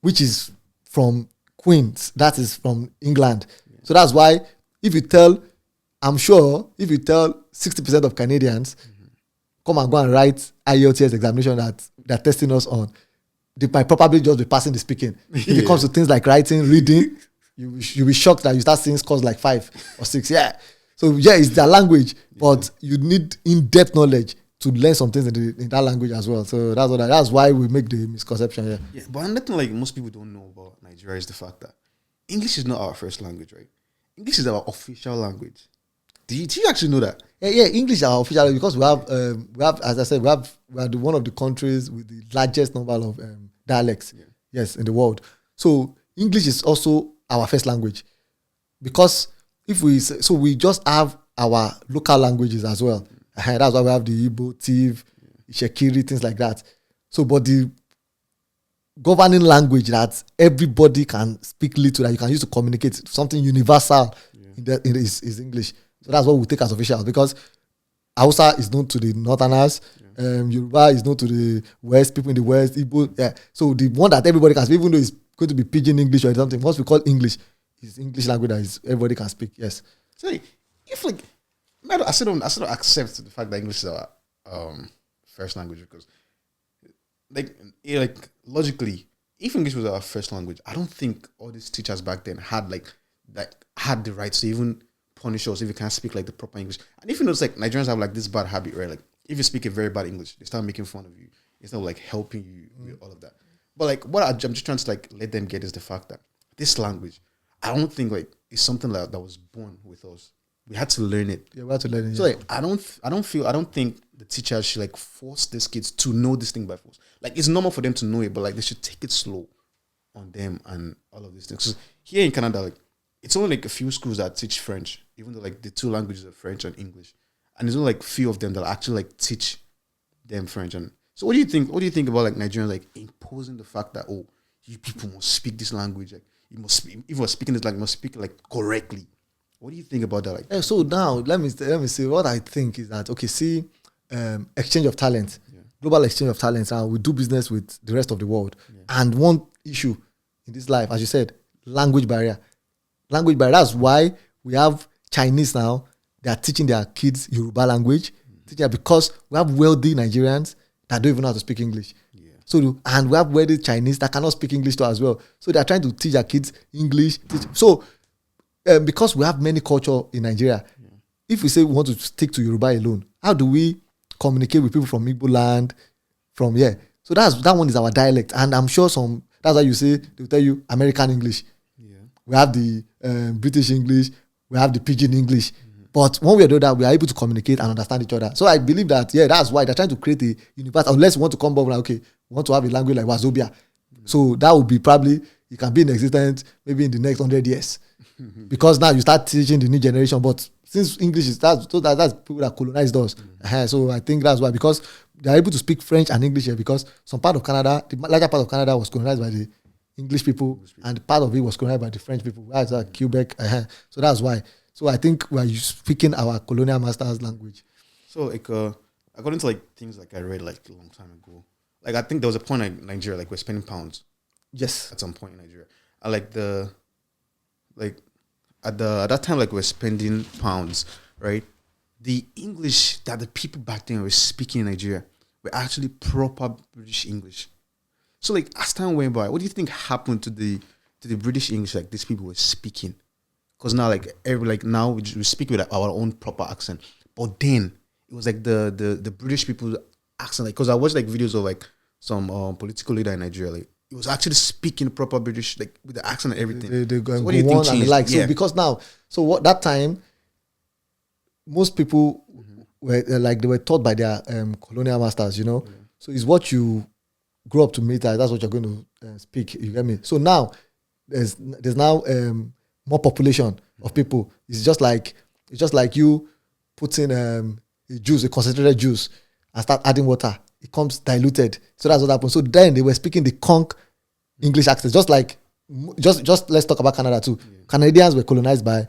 Speaker 2: which is from Queens. That is from England. Yeah. So that's why I'm sure if you tell 60% of Canadians, come and go and write IELTS examination that they're testing us on, they might probably just be passing the speaking. If it comes to things like writing, reading, you'll be shocked that you start seeing scores like 5 or 6. Yeah. So it's their language, but you need in-depth knowledge to learn some things in that language as well. So that's why we make the misconception.
Speaker 1: Yeah, but another thing like most people don't know about Nigeria is the fact that English is not our first language, right? English is our official language. Do you actually know that?
Speaker 2: Yeah. English is our official language because we have, as I said, we are one of the countries with the largest number of dialects. Yeah. Yes, in the world. So English is also our first language because we just have our local languages as well. That's why we have the Igbo, Tiv, Shekiri, things like that. So, but the governing language that everybody can speak little, that you can use to communicate, something universal, is English. So that's what we take as official, because Hausa is known to the Northerners, Yoruba is known to the West, people in the West, Igbo. Yeah. So the one that everybody can speak, even though it's going to be pidgin English or something, once we call English, it's English language that everybody can speak. Yes.
Speaker 1: So if like I still don't accept the fact that English is our first language, because like logically, if English was our first language, I don't think all these teachers back then had the right to even punish us if you can't speak like the proper English. And if you notice, like Nigerians have like this bad habit, right? Like if you speak a very bad English, they start making fun of you instead of like helping you with all of that. But like what I'm just trying to like let them get is the fact that this language, I don't think like it's something that was born with us. We had to learn it.
Speaker 2: Yeah, we had to learn it.
Speaker 1: So like I don't think the teachers should like force these kids to know this thing by force. Like it's normal for them to know it, but like they should take it slow on them and all of these things. So here in Canada, like it's only like a few schools that teach French, even though like the two languages are French and English. And there's only like few of them that actually like teach them French. And so what do you think? What do you think about like Nigerians like imposing the fact that you people must speak this language? Like you must speak, if you're speaking this, like you must speak like correctly. What do you think about that? Like,
Speaker 2: so now let me say what I think is that exchange of talent, global exchange of talents, and we do business with the rest of the world. Yeah. And one issue in this life, as you said, language barrier. Language barrier. That's why we have Chinese now. They are teaching their kids Yoruba language, because we have wealthy Nigerians that don't even know how to speak English. Yeah. So and we have wealthy Chinese that cannot speak English too as well. So they are trying to teach their kids English. So because we have many culture in Nigeria, if we say we want to stick to Yoruba alone, how do we communicate with people from Igbo land, from here? So that one is our dialect, and I'm sure that's why you say they'll tell you American English. Yeah. We have the British English, we have the Pidgin English, but one way or the other, we are able to communicate and understand each other. So I believe that that's why they're trying to create a universal. Unless you want to come up like, we want to have a language like Wazobia, so that would be probably it can be in existence maybe in the next 100 years. Because now you start teaching the new generation, but since English is that's people that colonized us, so I think that's why, because they are able to speak French and English here, because some part of Canada, the larger part of Canada was colonized by the English people, and part of it was colonized by the French people. That's Quebec. So that's why. So I think we are speaking our colonial masters' language.
Speaker 1: So like according to like things like I read like a long time ago, like I think there was a point in Nigeria like we're spending pounds.
Speaker 2: Yes.
Speaker 1: At some point in Nigeria, I like at that time like we're spending pounds, right? The English that the people back then were speaking in Nigeria were actually proper British English. So like as time went by, what do you think happened to the British English like these people were speaking? Because now now we speak with our own proper accent, but then it was like the British people accent. Like because I watched like videos of like some political leader in Nigeria, like it was actually speaking proper British, like with the accent and everything.
Speaker 2: They
Speaker 1: so what do you think changed?
Speaker 2: Like so because now what that time most people were like they were taught by their colonial masters, you know. So it's what you grow up to meet. That's what you're going to speak. You get me? So now there's now more population of people. It's just like you putting a concentrated juice, and start adding water. It comes diluted. So that's what happened. So then they were speaking the conch English accent, just let's talk about Canada too. Yeah. Canadians were colonized by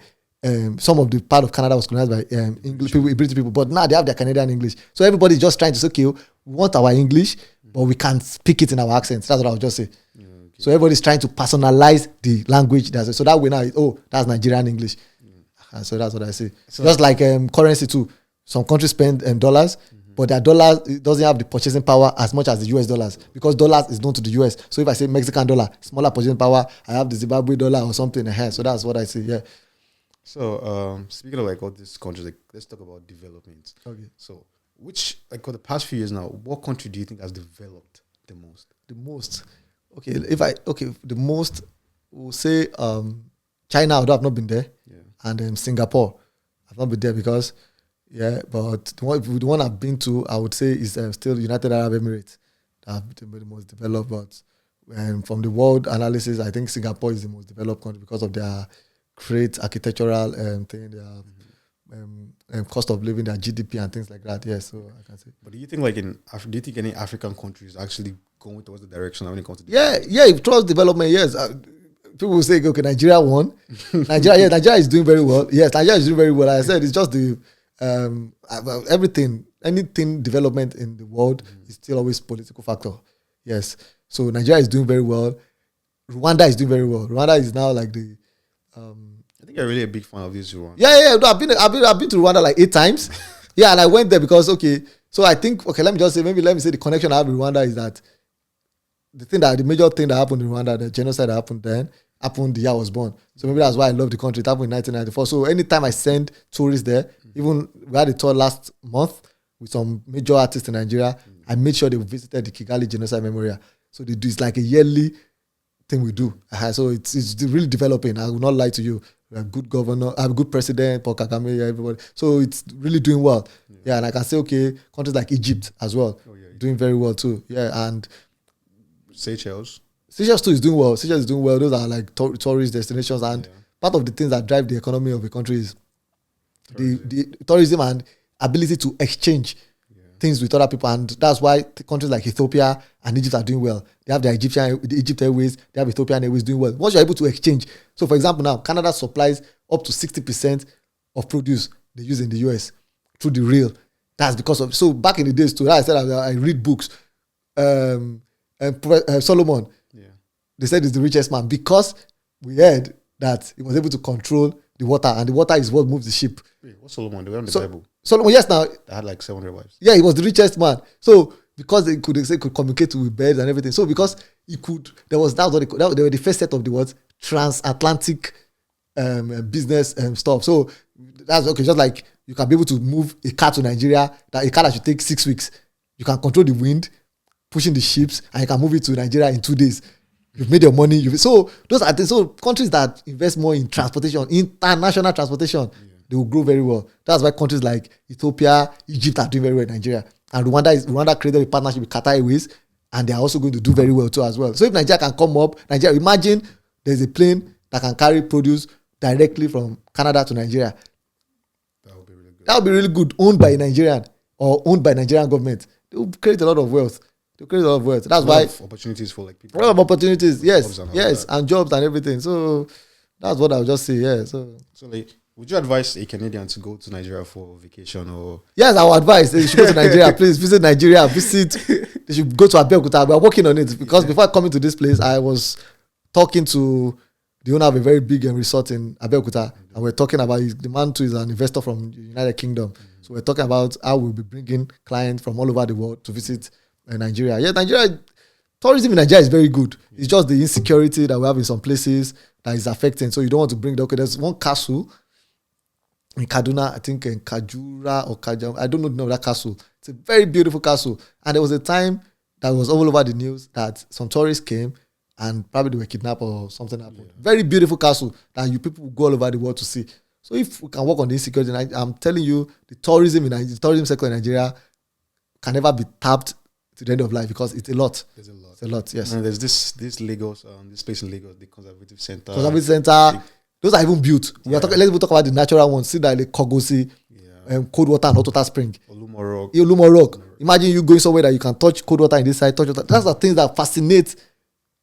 Speaker 2: some of the part of Canada was colonized by English people, British people, but now they have their Canadian English. So everybody's just trying to say, okay, we want our English, but we can't speak it in our accents. That's what I was just saying. Yeah, okay. So everybody's trying to personalize the language. So that way now, that's Nigerian English. And so that's what I say. So just like currency too. Some countries spend dollars, but their dollars doesn't have the purchasing power as much as the US dollars because dollars is known to the US. So if I say Mexican dollar, smaller purchasing power, I have the Zimbabwe dollar or something ahead. So that's what I say. Yeah.
Speaker 1: So speaking of like all these countries, like let's talk about development.
Speaker 2: Okay.
Speaker 1: So which like for the past few years now, what country do you think has developed the most?
Speaker 2: The most. Okay, the most we'll say China, although I've not been there. Yeah. And Singapore. I've not been there because but the one I've been to, I would say is still United Arab Emirates. That have been the most developed, but from the world analysis, I think Singapore is the most developed country because of their great architectural thing, their cost of living, their GDP and things like that. Yes, so I can say.
Speaker 1: But do you think do you think any African countries actually going towards the direction when it comes to
Speaker 2: towards development? Yes. People will say, okay, Nigeria won. Nigeria is doing very well. Yes, Nigeria is doing very well. Like I said, it's just the anything development in the world is still always political factor. Yes. So Nigeria is doing very well. Rwanda is doing very well. Rwanda is now like the
Speaker 1: I think you're really a big fan of this Rwanda.
Speaker 2: Yeah. No, I've been to Rwanda like 8 times. Yeah, and I went there because so I think let me say the connection I have with Rwanda is that the major thing that happened in Rwanda, the genocide that happened then, happened the year I was born. So maybe that's why I love the country. It happened in 1994. So anytime I send tourists there, even we had a tour last month with some major artists in Nigeria, I made sure they visited the Kigali Genocide Memorial. So they do, it's like a yearly thing we do. So it's really developing. I will not lie to you. We have a good governor, I have a good president, Paul Kagame, everybody. So it's really doing well. Yeah, and I can say, countries like Egypt as well, doing very well too. Yeah, and
Speaker 1: Seychelles
Speaker 2: too is doing well. Seychelles is doing well. Those are like tourist destinations, and part of the things that drive the economy of the country is the tourism and ability to exchange things with other people, and that's why countries like Ethiopia and Egypt are doing well. They have the Egypt Airways, they have Ethiopian Airways doing well. Once you're able to exchange, so for example, now Canada supplies up to 60% of produce they use in the US through the rail. That's because of back in the days too. Like I said, I read books. Solomon, they said he's the richest man because we heard that he was able to control the water, and the water is what moves the ship.
Speaker 1: Wait, what's Solomon? They were on the Bible.
Speaker 2: Solomon, yes, now
Speaker 1: they had like 700 wives.
Speaker 2: Yeah, he was the richest man. So because they could communicate with birds and everything. So because he could, they were the first set of the words transatlantic business stuff. So that's okay. Just like you can be able to move a car to Nigeria, a car that should take 6 weeks. You can control the wind, pushing the ships, and you can move it to Nigeria in 2 days. You've made your money. So those are so countries that invest more in transportation, international transportation, they will grow very well. That's why countries like Ethiopia, Egypt are doing very well in Nigeria. And Rwanda created a partnership with Qatar Airways, and they are also going to do very well too as well. So if Nigeria can come up, imagine there's a plane that can carry produce directly from Canada to Nigeria.
Speaker 1: That would be really good.
Speaker 2: That would be really good, owned by a Nigerian or owned by Nigerian government. They will create a lot of wealth. They create a lot of wealth. That's
Speaker 1: A lot
Speaker 2: why
Speaker 1: of opportunities for like people.
Speaker 2: a lot of opportunities. Yes,
Speaker 1: Jobs and all
Speaker 2: yes,
Speaker 1: that.
Speaker 2: and jobs and everything. So that's what I'll just say. Yeah. So
Speaker 1: So like, would you advise a Canadian to go to Nigeria for vacation or?
Speaker 2: yes, our advice they should go to Nigeria. Please visit Nigeria. Visit. They should go to Abeokuta. We are working on it because before coming to this place, I was talking to the owner of a very big resort in Abeokuta, and we're talking about the man too is an investor from the United Kingdom. So we're talking about how we'll be bringing clients from all over the world to visit Nigeria. Yeah, Nigeria tourism in Nigeria is very good. It's just the insecurity that we have in some places that is affecting. So you don't want to bring the okay. There's one castle in Kaduna, I think in Kajura or Kajam. I don't know the name of that castle. It's a very beautiful castle. And there was a time that was all over the news that some tourists came and probably they were kidnapped or something happened. Yeah. Very beautiful castle that you people go all over the world to see. So if we can work on the insecurity, I'm telling you, the tourism sector in Nigeria can never be tapped to the end of life because it's a lot.
Speaker 1: There's a lot.
Speaker 2: It's a lot, yes.
Speaker 1: And there's this Lagos, this place in Lagos, the Conservative Center.
Speaker 2: Conservative Center. Those are even built. Let's even talk about the natural ones. See that like Kogosi, cold water and hot water spring. Olumo Rock. Imagine you going somewhere that you can touch cold water in this side, touch water. That's the things that fascinate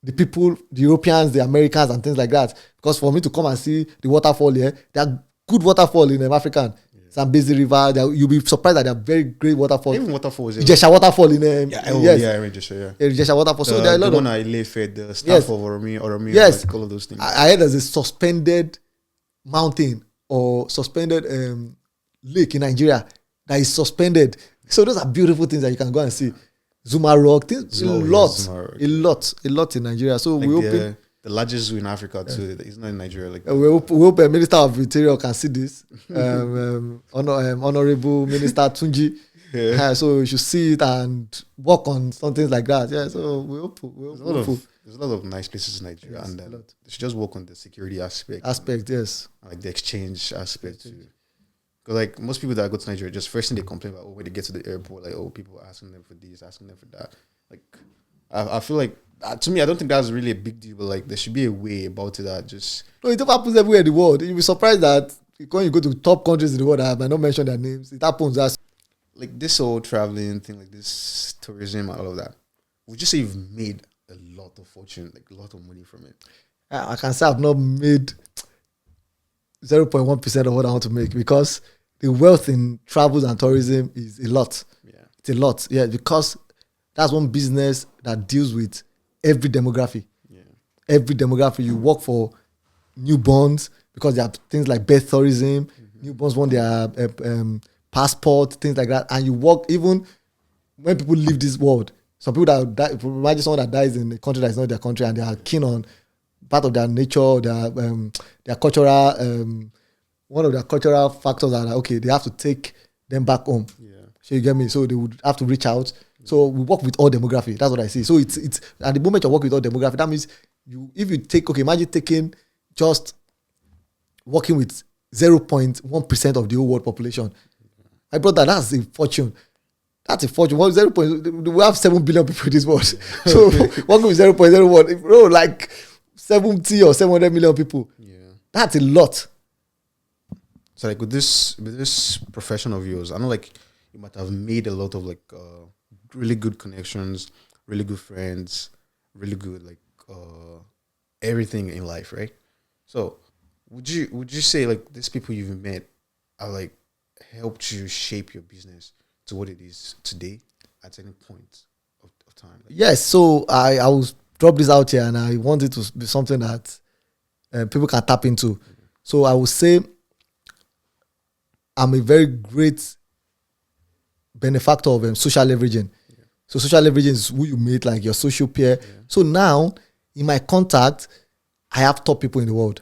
Speaker 2: the people, the Europeans, the Americans, and things like that. Because for me to come and see the waterfall here, there are good waterfall in African. Zambezi River, you'll be surprised that there are very great waterfalls.
Speaker 1: Even waterfalls.
Speaker 2: Ijesha waterfall in
Speaker 1: Ijesha
Speaker 2: waterfall. So there are a lot
Speaker 1: of one I Ilefe, the staff of Oromi,
Speaker 2: yes,
Speaker 1: like all of those things.
Speaker 2: I heard there's a suspended mountain or suspended lake in Nigeria that is suspended. So those are beautiful things that you can go and see. Zuma Rock, things, a lot in Nigeria. So
Speaker 1: like
Speaker 2: we hope
Speaker 1: the largest zoo in Africa too. It's not in Nigeria. Like
Speaker 2: we hope Minister of Interior can see this. Honorable Minister Tunji. Yeah. So you should see it and work on something like that. Yeah. So we hope.
Speaker 1: There's a lot of nice places in Nigeria, and they should just work on the security aspect.
Speaker 2: Yes.
Speaker 1: And like the exchange aspect too. Because like most people that go to Nigeria, just first thing they complain about when they get to the airport, like people are asking them for this, asking them for that. Like I feel like to me, I don't think that's really a big deal, but like there should be a way about it that just
Speaker 2: no, it happens everywhere in the world. You'll be surprised that when you go to top countries in the world, I might not mention their names. It happens as
Speaker 1: like this whole traveling thing, like this tourism and all of that. Would you say you've made a lot of fortune, like a lot of money from it?
Speaker 2: I can say I've not made 0.1% of what I want to make because the wealth in travels and tourism is a lot.
Speaker 1: Yeah,
Speaker 2: it's a lot. Yeah, because that's one business that deals with every demography.
Speaker 1: Yeah,
Speaker 2: every demography. You work for newborns because there are things like birth tourism. Newborns want their passport, things like that, and you work even when people leave this world. Some people that die, imagine someone that dies in a country that is not their country and they are keen on part of their nature, their cultural. One of their cultural factors are like, okay, they have to take them back home.
Speaker 1: Yeah.
Speaker 2: So you get me? So they would have to reach out. So we work with all demography. That's what I see. So it's at the moment you work with all demography, that means imagine taking just working with 0.1% of the whole world population. My brother, that's a fortune. That's a fortune. Well, we have 7 billion people in this world. So working with 0.01, bro, like 70 or 700 million people.
Speaker 1: Yeah.
Speaker 2: That's a lot.
Speaker 1: So like with this profession of yours, I know like you might have made a lot of like really good connections, really good friends, really good like everything in life, right? So would you say like these people you've met are like helped you shape your business to what it is today at any point of time? Like,
Speaker 2: yes, so I will drop this out here and I want it to be something that people can tap into. So I will say I'm a very great benefactor of social leveraging. Yeah. So social leveraging is who you meet, like your social peer. Yeah. So now, in my contact, I have top people in the world.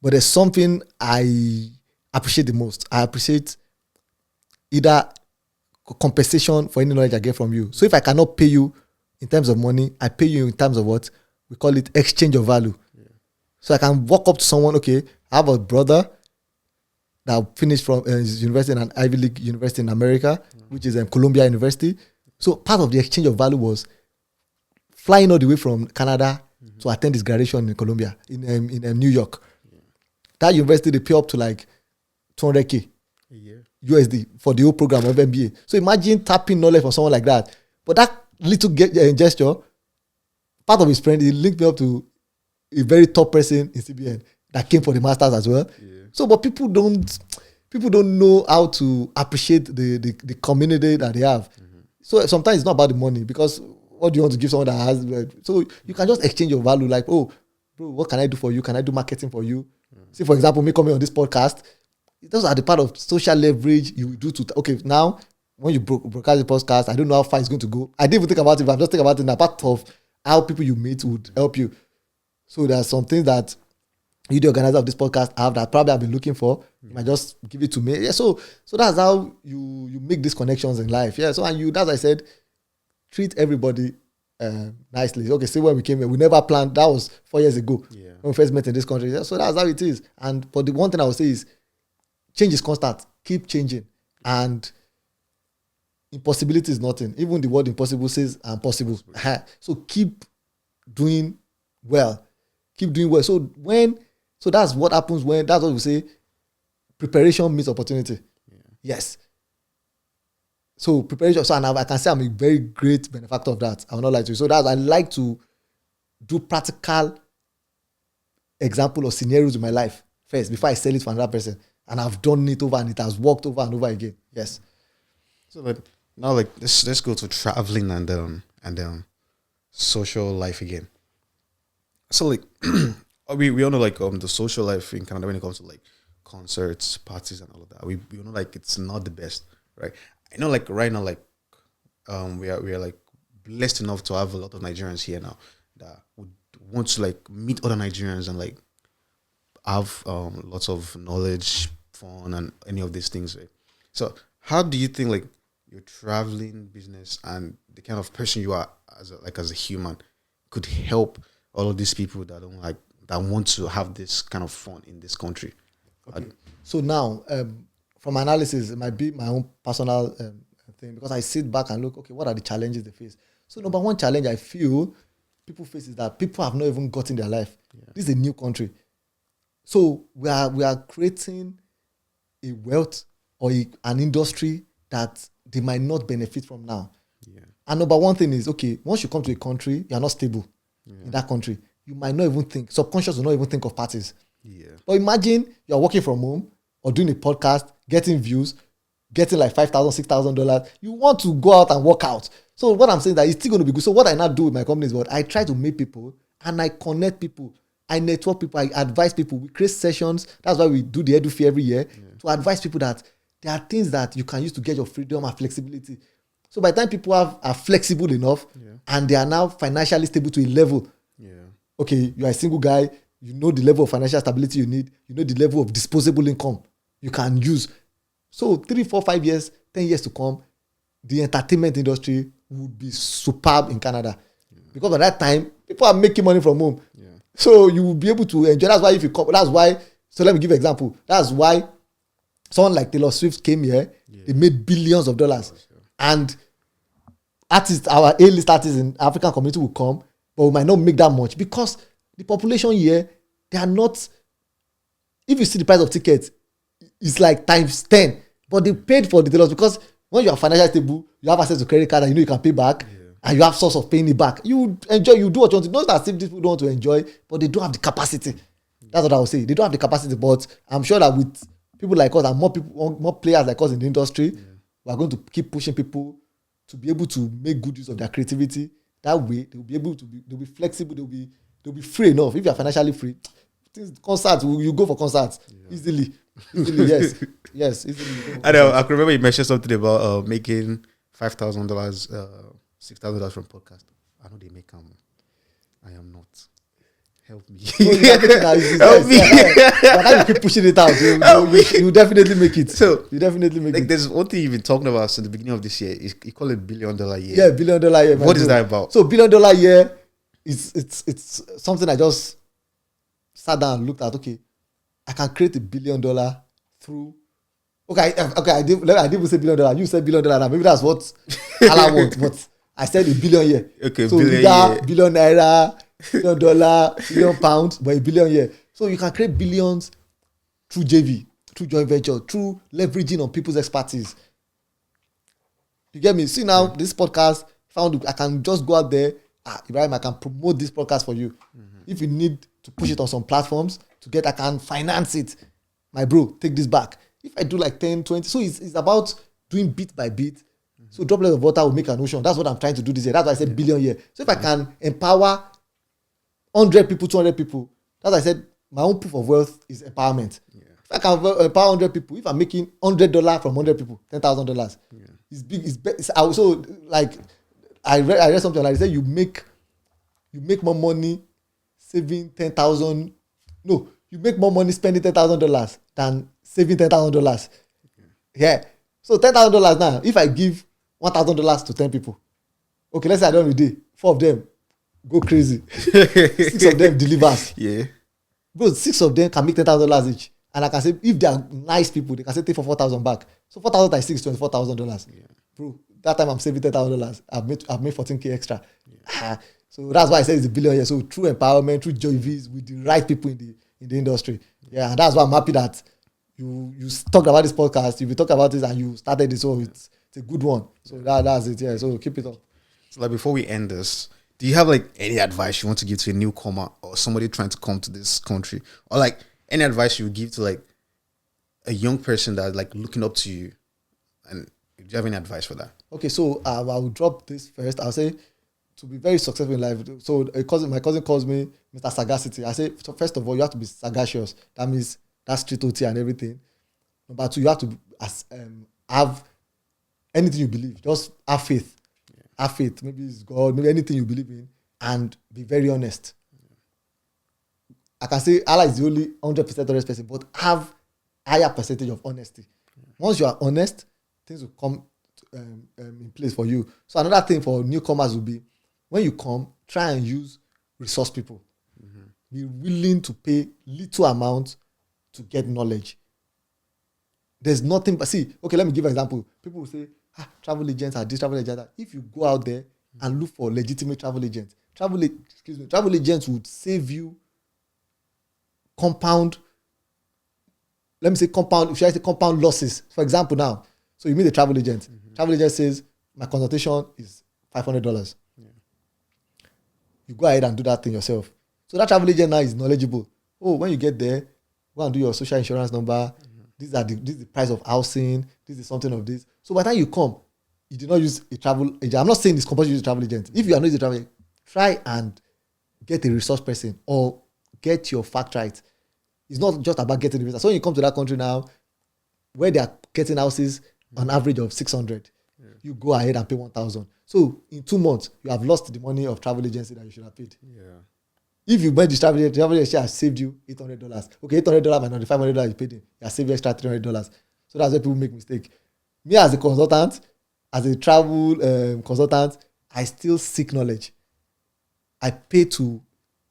Speaker 2: But there's something I appreciate the most. I appreciate either compensation for any knowledge I get from you. So if I cannot pay you in terms of money, I pay you in terms of what? We call it exchange of value. Yeah. So I can walk up to someone, okay, I have a brother that finished from his university in an Ivy League university in America, which is Columbia University. So part of the exchange of value was flying all the way from Canada to attend his graduation in Columbia, in New York. Yeah. That university, they pay up to like 200K a year USD for the whole program of MBA. So imagine tapping knowledge from someone like that. But that little gesture, part of his friend, he linked me up to a very top person in CBN that came for the masters as well.
Speaker 1: Yeah.
Speaker 2: So, but people don't know how to appreciate the community that they have. So sometimes it's not about the money, because what do you want to give someone that has? So you can just exchange your value, like, oh, bro, what can I do for you? Can I do marketing for you? See, for example, me coming on this podcast, those are the part of social leverage you do to. Okay, now when you broadcast the podcast, I don't know how far it's going to go. I didn't even think about it, but I'm just thinking about it in a part of how people you meet would help you. So there are some things that you, the organizer of this podcast, have that probably I've been looking for. You might just give it to me. Yeah, so that's how you make these connections in life. Yeah, so and as I said, treat everybody nicely. Okay, see, when we came here, we never planned. That was 4 years ago when we first met in this country. Yeah, so that's how it is. But the one thing I would say is, change is constant. Keep changing. And impossibility is nothing. Even the word impossible says impossible. So keep doing well. Keep doing well. So that's what happens that's what we say, preparation meets opportunity. Yeah. Yes. So preparation. So I can say I'm a very great benefactor of that. I will not lie to you. So I like to do practical example or scenarios in my life first before I sell it for another person. And I've done it over, and it has worked over and over again. Yes.
Speaker 1: So now let's go to traveling and social life again. So we all know the social life in Canada when it comes to concerts, parties, and all of that. We know it's not the best, right? I know right now we are blessed enough to have a lot of Nigerians here now that would want to meet other Nigerians and have lots of knowledge, fun, and any of these things, right? So how do you think your traveling business and the kind of person you are as a human could help all of these people that that want to have this kind of fun in this country?
Speaker 2: Okay. So now, from analysis, it might be my own personal thing, because I sit back and look, okay, what are the challenges they face? So number one challenge I feel people face is that people have not even gotten their life. Yeah. This is a new country. So we are creating a wealth or an industry that they might not benefit from now. Yeah. And number one thing is, okay, once you come to a country, you are not stable in that country. You might not even think, subconscious will not even think of parties. Yeah. But imagine you're working from home or doing a podcast, getting views, getting $5,000, $6,000. You want to go out and work out. So what I'm saying is that it's still going to be good. So what I now do with my company is what I try to meet people and I connect people. I network people. I advise people. We create sessions. That's why we do the EduFi every year to advise people that there are things that you can use to get your freedom and flexibility. So by the time people are flexible enough and they are now financially stable to a level, okay, you are a single guy, you know the level of financial stability you need, you know the level of disposable income you can use. So 3, 4, 5 years, 10 years to come, the entertainment industry would be superb in Canada. Because at that time, people are making money from home. So you will be able to enjoy. That's why if you come, so let me give an example. That's why someone like Taylor Swift came here, they made billions of dollars. And artists, our A-list artists in African community will come, but we might not make that much because the population here, they are not, if you see the price of tickets, it's times 10. But they paid for the Taylors because when you are financially stable, you have access to credit card and you know you can pay back. And you have source of paying it back. You enjoy, you do what you want to. Not that if people don't want to enjoy, but they don't have the capacity. That's what I would say. They don't have the capacity, but I'm sure that with people like us and more players like us in the industry, we're going to keep pushing people to be able to make good use of their creativity. That way, they'll be flexible, they'll be free enough. If you're financially free, concerts, you go for concerts easily. Yes, easily.
Speaker 1: I know. I can remember you mentioned something about making $5,000, $6,000 from podcast. I know they make I am not. Help me.
Speaker 2: Help me. But now you keep pushing it out. You definitely make it. So you definitely make it.
Speaker 1: There's one thing you've been talking about since the beginning of this year. You call it $1 billion year.
Speaker 2: Yeah, $1 billion year.
Speaker 1: What is that about?
Speaker 2: So $1 billion year it's something I just sat down and looked at. Okay, I can create $1 billion through. Okay. I didn't say $1 billion. You said $1 billion. Now maybe that's what Allah wants, but I said $1 billion year.
Speaker 1: Okay,
Speaker 2: so $1 billion naira, $1 billion, $1 billion pounds, but $1 billion year. So you can create billions through JV, through joint venture, through leveraging on people's expertise. You get me? See now, this podcast, if I can just go out there. Ibrahim, I can promote this podcast for you. If you need to push it on some platforms I can finance it. My bro, take this back. If I do like 10, 20, so it's about doing bit by bit. So droplets of water will make an ocean. That's what I'm trying to do this year. That's why I said billion year. So if I can empower 100 people, 200 people, that's why I said my own proof of wealth is empowerment. Yeah. If I can empower 100 people, if I'm making $100 from 100 people, $10,000, it's big. It's also like I read something like that. You make more money saving $10,000. No, you make more money spending $10,000 than saving $10,000. Yeah. So $10,000 now. If I give $1,000 to 10 people, okay, let's say I don't do 4 of them go crazy. 6 of them delivers.
Speaker 1: Yeah.
Speaker 2: Bro, 6 of them can make $10,000 each. And I can say, if they are nice people, they can say take for $4,000 back. So 4,000 times 6 is $24,000. Yeah. Bro, that time I'm saving $10,000. I've made 14K extra. Yeah. So that's why I said it's a billion years. So through empowerment, through JVs with the right people in the industry. Yeah, and that's why I'm happy that you talked about this podcast. You've been talking about this and you started this. So it's a good one. So that's it. Yeah. So keep it up.
Speaker 1: So like before we end this, do you have like any advice you want to give to a newcomer or somebody trying to come to this country, or like any advice you would give to like a young person that's like looking up to you? And do you have any advice for that?
Speaker 2: Okay, so I will drop this first. I'll say to be very successful in life. So my cousin calls me Mr. Sagacity. I say, so first of all, you have to be sagacious. That means that's street OT and everything. Number 2, you have to have anything you believe. Just have faith. Yeah. Have faith. Maybe it's God. Maybe anything you believe in, and be very honest. Yeah. I can say Allah is the only 100% honest person, but have higher percentage of honesty. Yeah. Once you are honest, things will come in place for you. So another thing for newcomers will be, when you come, try and use resource people. Be willing to pay little amount to get knowledge. There's nothing but okay, let me give an example. People will say, travel agents are this, travel agents are that. If you go out there and look for legitimate travel agents, travel agents would save you compound losses. For example, now, so you meet a travel agent. Travel agent says, my consultation is $500. Yeah. You go ahead and do that thing yourself. So that travel agent now is knowledgeable. Oh, when you get there, go and do your social insurance number. This is the price of housing. This is something of this. So by the time you come, you did not use a travel agent. I'm not saying it's compulsory to use a travel agent. If you are not using a travel agent, try and get a resource person or get your fact right. It's not just about getting the visa. So when you come to that country now, where they are getting houses on average of 600, you go ahead and pay 1,000. So in 2 months, you have lost the money of travel agency that you should have paid. Yeah. If you buy this travel agency has saved you $800. Okay, $800 minus the $500 you paid in, you have saved extra $300. So that's where people make mistake. Me as a consultant, as a travel consultant, I still seek knowledge. I pay to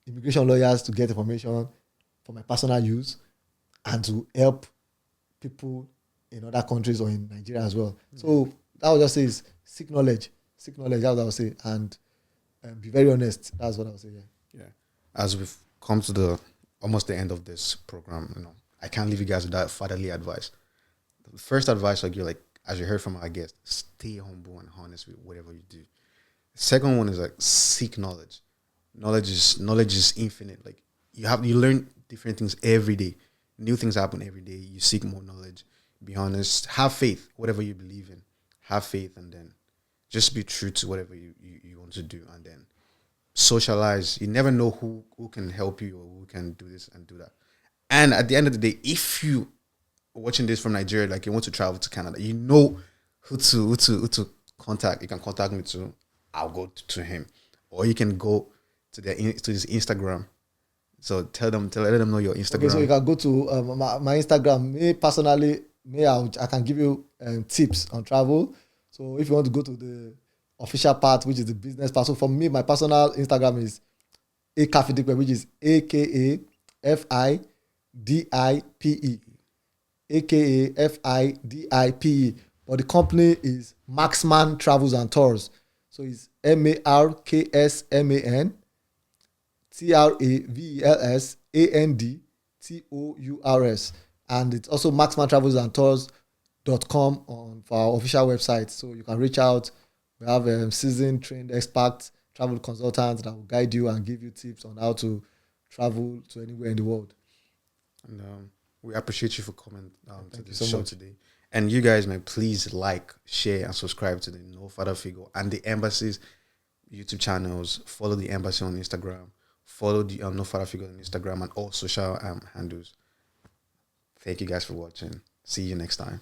Speaker 2: immigration lawyers to get information for my personal use and to help people in other countries or in Nigeria as well. So that would just say is seek knowledge. Seek knowledge, that's what I would say. And be very honest. That's what I would say,
Speaker 1: yeah. As we've come to almost the end of this program, I can't leave you guys with that fatherly advice. The first advice, as you heard from our guest, stay humble and honest with whatever you do. The second one is seek knowledge. Knowledge is infinite. You learn different things every day. New things happen every day. You seek more knowledge. Be honest. Have faith. Whatever you believe in, have faith, and then just be true to whatever you want to do, and then socialize. You never know who can help you or who can do this and do that. And at the end of the day, if you are watching this from Nigeria, you want to travel to Canada, you know who to contact. You can contact me too. I'll go to him, or you can go to his Instagram. So let them know your Instagram.
Speaker 2: Okay, so you can go to my Instagram. Me personally, I can give you tips on travel. So if you want to go to the official part, which is the business part. So for me, my personal Instagram is Kafidipe, which is AKAFIDIPE. AKAFIDIPE. But the company is Marksman Travels and Tours. So it's MARKSMAN TRAVELSANDTOURS. And it's also Marksman Travels and Tours.com for our official website. So you can reach out We have seasoned, trained experts, travel consultants that will guide you and give you tips on how to travel to anywhere in the world.
Speaker 1: And we appreciate you for coming to
Speaker 2: Thank you
Speaker 1: this
Speaker 2: so
Speaker 1: show
Speaker 2: much.
Speaker 1: today. And you guys may please like, share, and subscribe to the No Father Figure and the Embassy's YouTube channels. Follow the Embassy on Instagram. Follow the No Father Figure on Instagram and all social handles. Thank you guys for watching. See you next time.